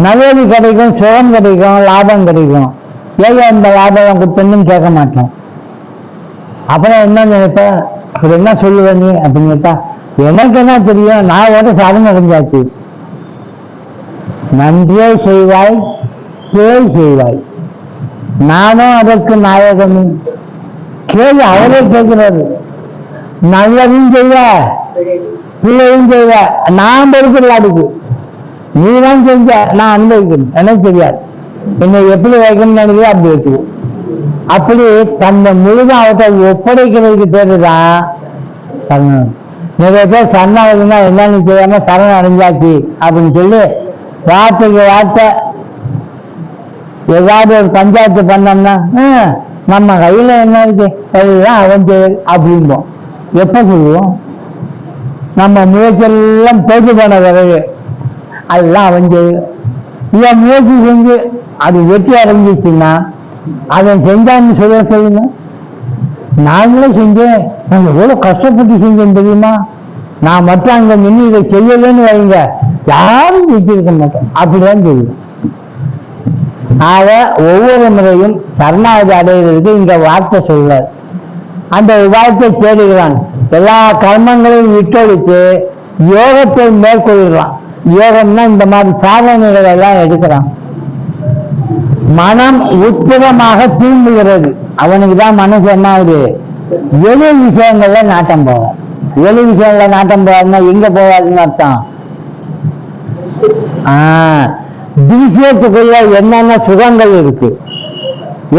நல்லது கிடைக்கும், சுகம் கிடைக்கும், லாபம் கிடைக்கும். ஏயா இந்த லாபம் கொடுத்தன்னு கேட்க மாட்டோம். அப்புறம் என்ன நினைப்ப? அப்படி என்ன சொல்லுவ நீ அப்படின்னு கேட்டா எனக்கு என்ன தெரியும், நான் ஒரு சரண் அடைஞ்சாச்சு. நன்றியே செய்வாய் கேள் செய்வாய், நானும் அதற்கு நாயகமே. கேள்வி அவரே கேட்கிறாரு. நல்லதும் செய்வ பிள்ளையும் செய்வ, நான் பொறுப்பில்லாதுக்கு நீ தான் செஞ்ச, நான் அனுபவிக்கணும். எனக்கு தெரியாது என்னை எப்படி வைக்கணும்னு நினைக்கிறேன் அப்படி வைக்குவோம். அப்படி தன்னை முழுதும் அவற்றை ஒப்படைக்கிறதுக்கு பேருதான் சரணம். நிறைய பேர் சரணாகதினா என்னன்னு செய்யாம சரணம் அடைஞ்சாச்சு அப்படின்னு சொல்லி வார்த்தைக்கு வார்த்தை ஏதாவது ஒரு பஞ்சாயத்து பண்ணோம்னா நம்ம கையில என்ன இருக்கு எல்லாம் அவன் செயல் அப்படிம்போம். எப்ப சொல்லுவோம்? நம்ம முயற்சியெல்லாம் தோற்று போன பிறகு அதெல்லாம் அவன் செயல். இவன் முயற்சி செஞ்சு அது வெற்றி அடைஞ்சிச்சுன்னா அவன் செஞ்சான்னு சொல்லுங்க. நாங்களும் செஞ்சேன், நாங்க எவ்வளவு கஷ்டப்பட்டு செஞ்சேன் தெரியுமா, நான் மட்டும் அங்க நின்று இதை செய்யலன்னு வைங்க யாரும் வச்சிருக்க மாட்டோம். அப்படிதான் செய்யும். ஆக ஒவ்வொரு முறையும் சரணாகதி அடைகிறதுக்கு இந்த வார்த்தை சொல்றார். அந்த விவாதத்தை தேடுகிறான். எல்லா கர்மங்களையும் விட்டொழித்து யோகத்தை மேற்கொள்கிறான். யோகம்னா இந்த மாதிரி சாதனைகளை எல்லாம் எடுக்கிறான். மனம் உட்புறமாக தூங்குகிறது. அவனுக்கு தான் மனசு என்ன ஆகுது? வெளி விஷயங்கள்ல நாட்டம் போவார். வெளி விஷயங்கள்ல நாட்டம் போவாருன்னா எங்க போவாருன்னு அர்த்தம்? விஷயத்துக்குள்ள என்னென்ன சுகங்கள் இருக்கு,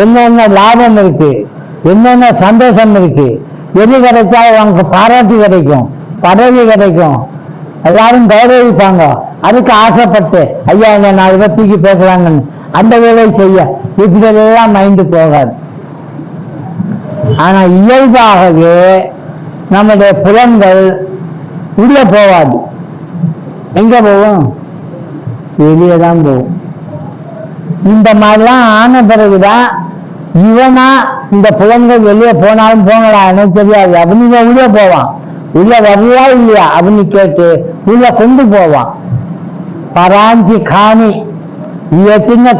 என்னென்ன லாபம் இருக்கு, என்னென்ன சந்தோஷம் இருக்கு, எது கிடைச்சா உனக்கு பாராட்டு கிடைக்கும், பதவி கிடைக்கும், எல்லாரும் கௌரவிப்பாங்க. அதுக்கு ஆசைப்பட்டு ஐயா இந்த 4 பேர் தூக்கி பேசுறாங்கன்னு அந்த வேலையை செய்ய இப்படி எல்லாம் மைண்டு போகாது. ஆனா இயல்பாகவே நம்முடைய புலன்கள் உள்ள போகாது. எங்க போகும்? வெளியே தான் போகும். இந்த மாதிரிலாம் ஆன பிறகுதான் இவனா இந்த புலன்கள் வெளியே போனாலும் போங்கடா எனக்கு தெரியாது அப்படின்னு உள்ள போவான். உள்ள வரலையா இல்லையா அப்படின்னு கேட்டு உள்ள கொண்டு போவான். பராஞ்சி காணி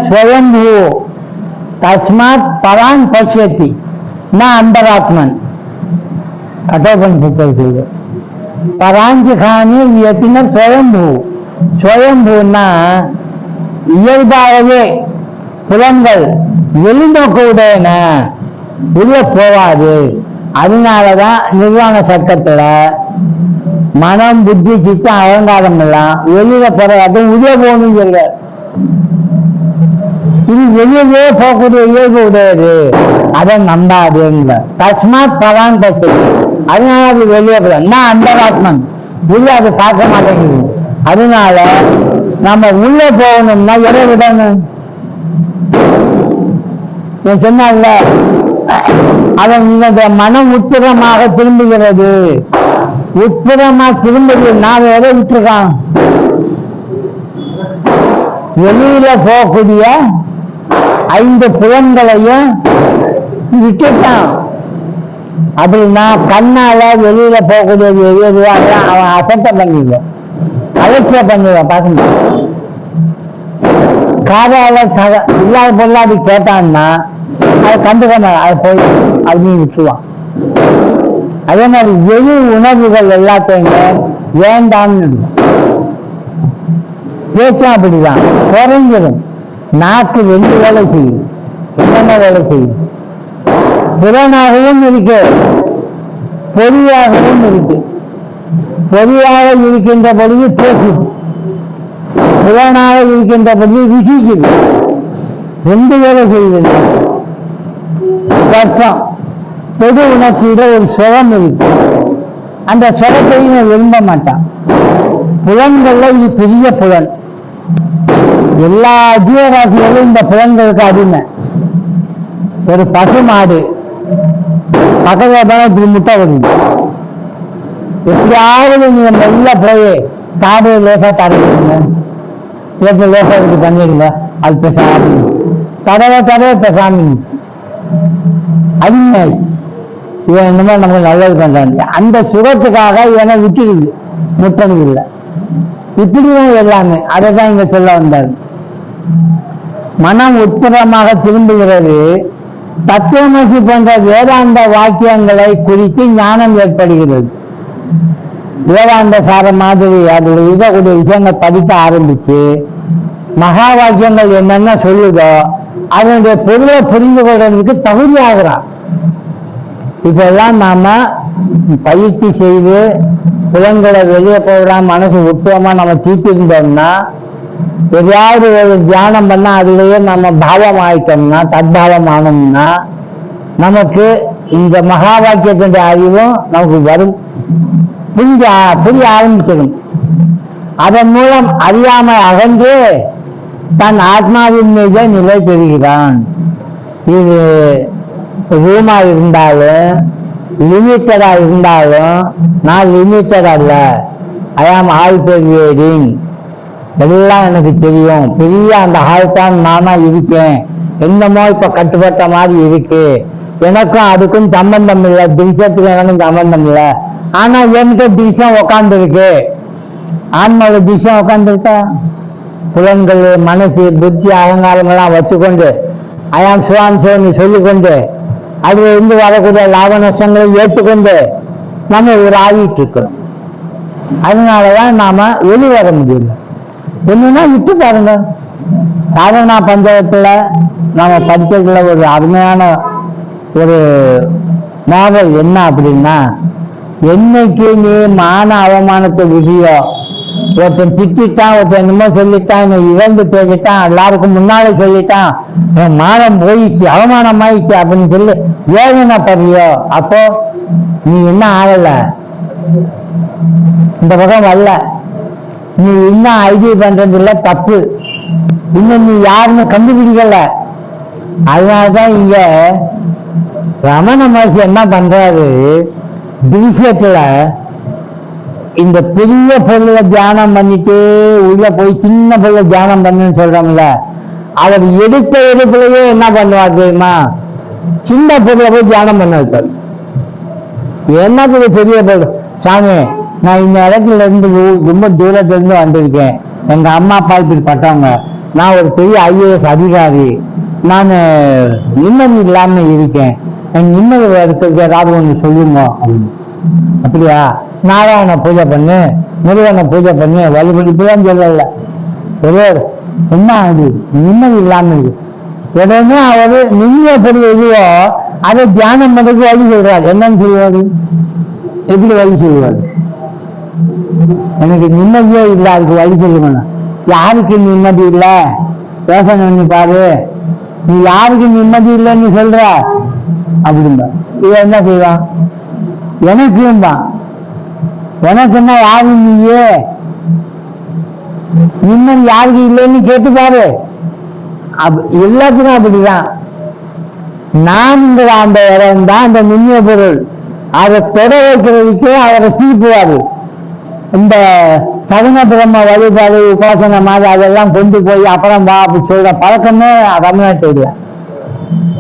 ஸ்வயம்பூ தஸ்மாத் பரான் பஷ்யத்தி நான் அந்தராத்மன் கட்டோபனிஷத்தை பராஞ்சி காணி ஸ்வயம்பூ. ஸ்வயம்பூன்னா இயல்பாகவே புலன்கள் வெளிநோக்க உடையன, உள்ள போவாது. அதனாலதான் நிர்வாண சட்டத்துல மனம் புத்தி சித்தம் அகங்காரம் எல்லாம் வெளியில போறாட்டும் உள்ள போகணும் சொல்ற. இது வெளியே போகக்கூடிய இயல்பு உடையது, அதை நம்பாதுங்க. தஸ்மாத் பரான் பசி, அதனால அது வெளியே போற நான் அந்தராத்மன் உள்ள அதை பார்க்க மாட்டேங்குது. அதனால நம்ம உள்ள போகணும்னா எதை விடணும்? சொன்னால அவன் மனம் உட்புறமாக திரும்புகிறது. உட்புறமா திரும்புது. நான் எதை விட்டுருக்கான்? வெளியில போகக்கூடிய 5 புலன்களையும் விட்டுட்டான். அப்படின்னா கண்ணால வெளியில போகக்கூடியது எதுவாக அவன் அசட்டை பண்ணிடுவான், அலட்சிய பண்ணிடுவான். பார்க்க முடியும். காதால இல்லாத பொருளாடி கேட்டான்னா அதை கண்டுக்க அதை போய் அப்படின்னு விட்டுருவான். அதே மாதிரி வெளி உணர்வுகள் எல்லாத்தையுமே வேண்டாம்னு பேச்சும் அப்படிதான் குறைஞ்சிடும். நாக்கு 2 வேலை செய்யும். என்னென்ன வேலை செய்யும்? புலனாகவும் இருக்கு, பொறியாகவும் இருக்கு. பொறியாக இருக்கின்ற பொழுது பேசுது, புலனாக இருக்கின்ற பொழுது ருசிக்குது. 2 வேலை செய்யுது. வருஷம் தொடு உணர்ச்சியில ஒரு சுகம் இருக்கு. அந்த சுகத்தையும் விரும்ப மாட்டான். புலன்கள்ல இது பெரிய புலன். எல்லா ஜீவராசிகளும் இந்த புலன்களுக்கு அடிமை. ஒரு பசு மாடு பக்கத்துல இப்படி முட்டை வருது. எப்படியாவது நீங்க மெல்ல போய் காடு லேசா தடவிடுங்க, எப்படி லேசா இருக்கு பண்ணிடுங்க, அது பேசாமி தடவை பேசாமி அதிகமா இவன் என்னமோ நமக்கு நல்லது பண்றான். அந்த சுகத்துக்காக இவனை விட்டுடுது, முட்டது இல்லை. இப்படிதான் எல்லாமே. அதை தான் இங்க சொல்ல வந்தார். மனம் உட்புறமாக திரும்புகிறது. தத்துவமசி போன்ற வேதாந்த வாக்கியங்களை குறித்து ஞானம் ஏற்படுகிறது. வேதாந்த சார மாதிரி அதில் இருக்கக்கூடிய விஷயங்கள் படிக்க ஆரம்பிச்சு மகா வாக்கியங்கள் என்னென்ன சொல்லுதோ அதனுடைய பொருளை புரிந்து கொள்றதுக்கு தகுதி ஆகிறான். இப்பெல்லாம் நாம பயிற்சி செய்து புலன்களை வெளியே போகிறான் மனசு உட்புறமா நம்ம தீட்டிருந்தோம்னா, எதையாவது ஒரு தியானம் பண்ணா அதுலேயே நம்ம பாவம் ஆயிட்டோம்னா, தற்பாவம் ஆனோம்னா நமக்கு இந்த மகா வாக்கியத்தினுடைய அறிவும் நமக்கு வரும், புரிய ஆரம்பிச்சிடும். அதன் மூலம் அறியாமை அகன்று தன் ஆத்மாவின் மீது நிலை பெறுகிறான். இது ரூமா இருந்தாலும் லிமிட்டடா இருந்தாலும் நான் லிமிட்டட் அல்ல, ஐ ஆம் ஆல் பெர்வேடிங், எல்லாம் எனக்கு தெரியும், பெரிய அந்த ஆள்தான் நானா இருக்கேன், என்னமோ இப்ப கட்டுப்பட்ட மாதிரி இருக்கு, எனக்கும் அதுக்கும் சம்பந்தம் இல்லை, திரிசத்துக்கும் எனக்கும் சம்பந்தம் இல்லை. ஆனா என்கிட்ட திரிசம் உக்காந்து இருக்கு, ஆன்மாவோட திரிசம் உக்காந்துருக்கா? புலன்கள் மனசு புத்தி அகங்காரம் எல்லாம் வச்சுக்கொண்டு ஐயாம் சுவான் சோன்னு சொல்லிக்கொண்டு அதுல இருந்து வரக்கூடிய லாப நஷ்டங்களை ஏற்றுக்கொண்டு நம்ம ஒரு ஆகிட்டு இருக்கிறோம். அதனாலதான் நாம வெளிவர முடியல. என்னன்னா விட்டு பாருங்க, சாதனா பஞ்சகத்துல நாம படிச்சதுல ஒரு அருமையான ஒரு நாவல் என்ன அப்படின்னா, என்னைக்கு நீ மான அவமானத்தை விதியோ, ஒருத்தன் திட்டான், ஒருத்தன் என்னமோ சொல்லிட்டான், என்னை இழந்து பேசிட்டான், எல்லாருக்கும் முன்னாலே சொல்லிட்டான், என் மானம் போயிடுச்சு அவமானம் ஆயிடுச்சு அப்படின்னு சொல்லி வேதனை படுறியோ, அப்போ நீ என்ன ஆகல, இந்த பக்கம் வரல, நீ இன்னும் ஐடி பண்றது இல்ல, தப்பு. இன்னும் நீ யாருன்னு கண்டுபிடிக்கல. அதனாலதான் இங்க ரமண மகர்ஷி என்ன பண்றாரு, விஷயத்துல இந்த பெரிய பொருளை தியானம் பண்ணிட்டு உள்ள போய் சின்ன பொருளை தியானம் பண்ணுன்னு சொல்றோம்ல, அவர் எடுத்த எடுப்புலயே என்ன பண்ணுவார் தெரியுமா, சின்ன பொருளை போய் தியானம் பண்ண வைப்பார். என்னது பெரிய பொருள் சாமி, நான் இந்த இடத்துல இருந்து ரொம்ப தூரத்துல இருந்து வந்திருக்கேன், எங்க அம்மா அப்பா இப்படி பட்டவங்க, நான் ஒரு பெரிய IAS அதிகாரி, நான் நிம்மதி இல்லாம இருக்கேன், என் நிம்மதி இருக்கிறது ஏதாவது ஒன்று சொல்லுங்க. அப்படியா, நாராயண பூஜை பண்ணு, முருகனை பூஜை பண்ணு, வழிபடிப்புதான் சொல்லல. என்ன அது நிம்மதி இல்லாம இருக்கு. உடனே அவரு நிம்மதிய பொருள் எதுவோ அதை தியானம் பண்றதுக்கு வழி சொல்றாரு. என்னன்னு சொல்லுவாரு, எப்படி வழி சொல்லுவாரு, எனக்கு நிம்மதியே இல்லை, அதுக்கு வழி சொல்லுங்க. யாருக்கு நிம்மதி இல்லை யோசனை பண்ணி பாரு, நீ யாருக்கு நிம்மதி இல்லைன்னு சொல்ற அப்படின்பா. இவ என்ன செய்வான், எனக்கும்பா, எனக்குன்னா யாரு நீயே, நிம்மதி யாருக்கு இல்லைன்னு கேட்டு பாரு. எல்லாத்துக்கும் அப்படிதான். நான்ங்கிற அந்த இடம் தான் அந்த நிம்மதிய பொருள். அதை தொட வைக்கிறதுக்கு அவரை தீப்புவாரு. இந்த சகுன பிரம்ம வழிபாடு உபாசனை மாதிரி அதெல்லாம் கொண்டு போய் அப்புறம் வா அப்படி சொல்ற பழக்கமே ரமணனுடைய.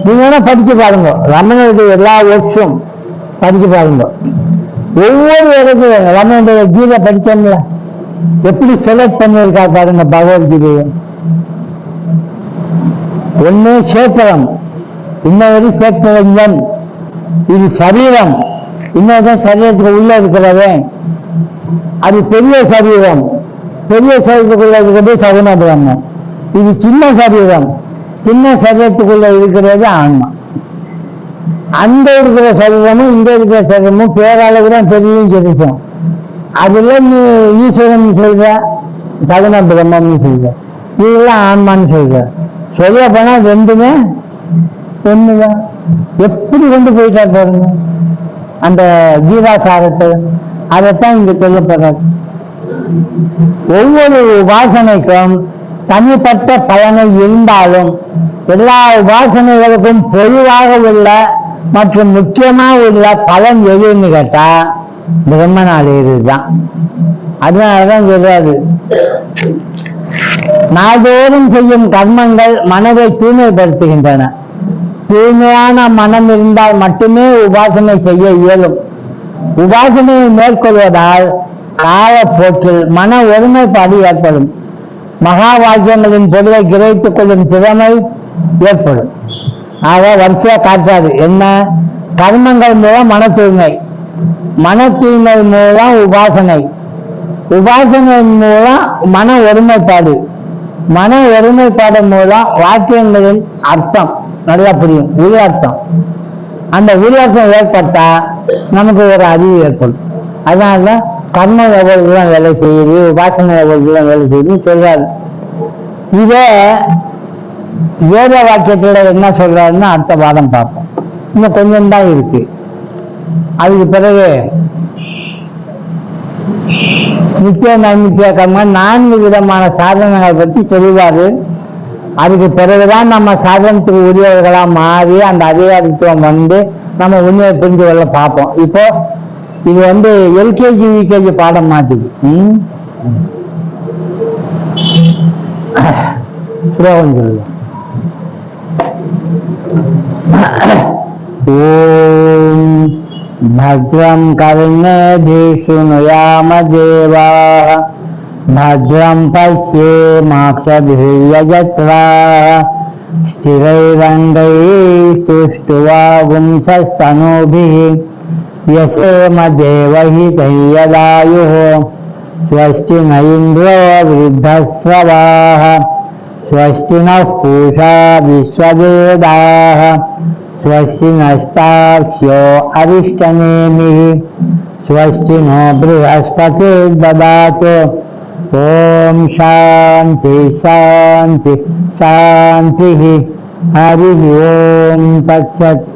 நீங்க வேணா படிச்சு பாருங்க, ரமணனுடைய எல்லா ஒர்க்ஸும் படிச்சு பாருங்க. ஒவ்வொரு இடத்துலையும் ரமணனுடைய கீதை படிச்சோம்ல, எப்படி செலக்ட் பண்ணியிருக்கா பாருங்க பகவத்கீதையை. ஒண்ணு சேத்திரம், இன்னொரு சேத்திரஞ்சன், இது சரீரம், இன்னொரு சரீரத்துக்கு உள்ள இருக்கிறதே அது பெரிய சரீரம், பெரிய சரீரத்துக்குள்ள இருக்கிறது சகுன பிரம்மம். இது சின்ன சரீரம், சின்ன சரீரத்துக்குள்ள இருக்கிறது ஆன்மா. அந்த இருக்கிற சரீரமும் இந்த இருக்கிற சரீரமும் பேரளவு தான் பெரிய கிடைக்கும். அதுல நீ ஈஸ்வரன் சொல்ற, சகுன பிரம்மம்னு சொல்ற, இதெல்லாம் ஆன்மான்னு சொல்ற. சொல்ல போனா ரெண்டுமே ஒண்ணுதான். எப்படி கொண்டு போயிட்டா பாருங்க அந்த கீதாசாரத்தை. அதைத்தான் இங்க சொல்லப்படுறது. ஒவ்வொரு உபாசனைக்கும் தனிப்பட்ட பலனை இருந்தாலும் எல்லா உபாசனைகளுக்கும் பொதுவாக உள்ள மற்றும் முக்கியமாக உள்ள பலன் எதுன்னு கேட்டா பிரம்மனாலே இதுதான். அதனாலதான் சொல்றாரு, நாள்தோறும் செய்யும் கர்மங்கள் மனதை தூய்மைப்படுத்துகின்றன. தூய்மையான மனம் இருந்தால் மட்டுமே உபாசனை செய்ய இயலும். உபாசனையை மேற்கொள்வதால் காலப்போக்கில் மன ஒருமைப்பாடு ஏற்படும். மகா வாக்கியங்களின் பொருளை கிரகித்துக் கொள்ளும் திறமை ஏற்படும். ஆக வரிசையா காட்டாது என்ன, கர்மங்கள் மூலம் மன தூய்மை, மன தூய்மை மூலம் உபாசனை, உபாசனையின் மூலம் மன ஒருமைப்பாடு, மன ஒருமைப்பாடு மூலம் வாக்கியங்களின் அர்த்தம் நல்லா புரியும், உயிரர்த்தம். அந்த உயிரர்த்தம் ஏற்பட்டா நமக்கு ஒரு அறிவு ஏற்படும். அதனால கர்மம் எவ்வளவுதான் வேலை செய்யுது, உபாசனை எவ்வளவுதான் வேலை செய்யுதுன்னு சொல்றாரு. இத வேத வாக்கியத்துல என்ன சொல்றாருன்னா அடுத்த பாடம் பார்ப்போம். இன்னும் கொஞ்சம் தான் இருக்கு. அதுக்கு பிறகு நித்திய நைமித்திய கர்மம் 4 விதமான சாதனங்களை பற்றி சொல்லுவாரு. அதுக்கு பிறகுதான் நம்ம சாதனத்துக்கு உரியவர்களா மாறி அந்த அதிகாரத்துவம் வந்து நம்ம உண்மையை புரிஞ்சு கொள்ள பார்ப்போம். இப்போ இது LKG UKG பாடம் மாட்டுது. ஸ்லோகம் சொல்லுங்க. ஓம் भद्रं कर्णेभिः शृणुयाम देवाः भद्रं पश्येमाक्षभिर्यजत्राः स्थिरैरङ्गैस्तुष्ट्वागुंसस्तनूभिः यशेम देवहितं यदायुः स्वस्ति न इन्द्रो वृद्धस्रवाः स्वस्ति नः पूषा विश्ववेदाः स्वस्ति नस्तार्क्ष्यो अरिष्टनेमिः स्वस्ति नो बृहस्पतिर्ददातु। ओम शांति शांति शांति। हरि ओम तत्सत्।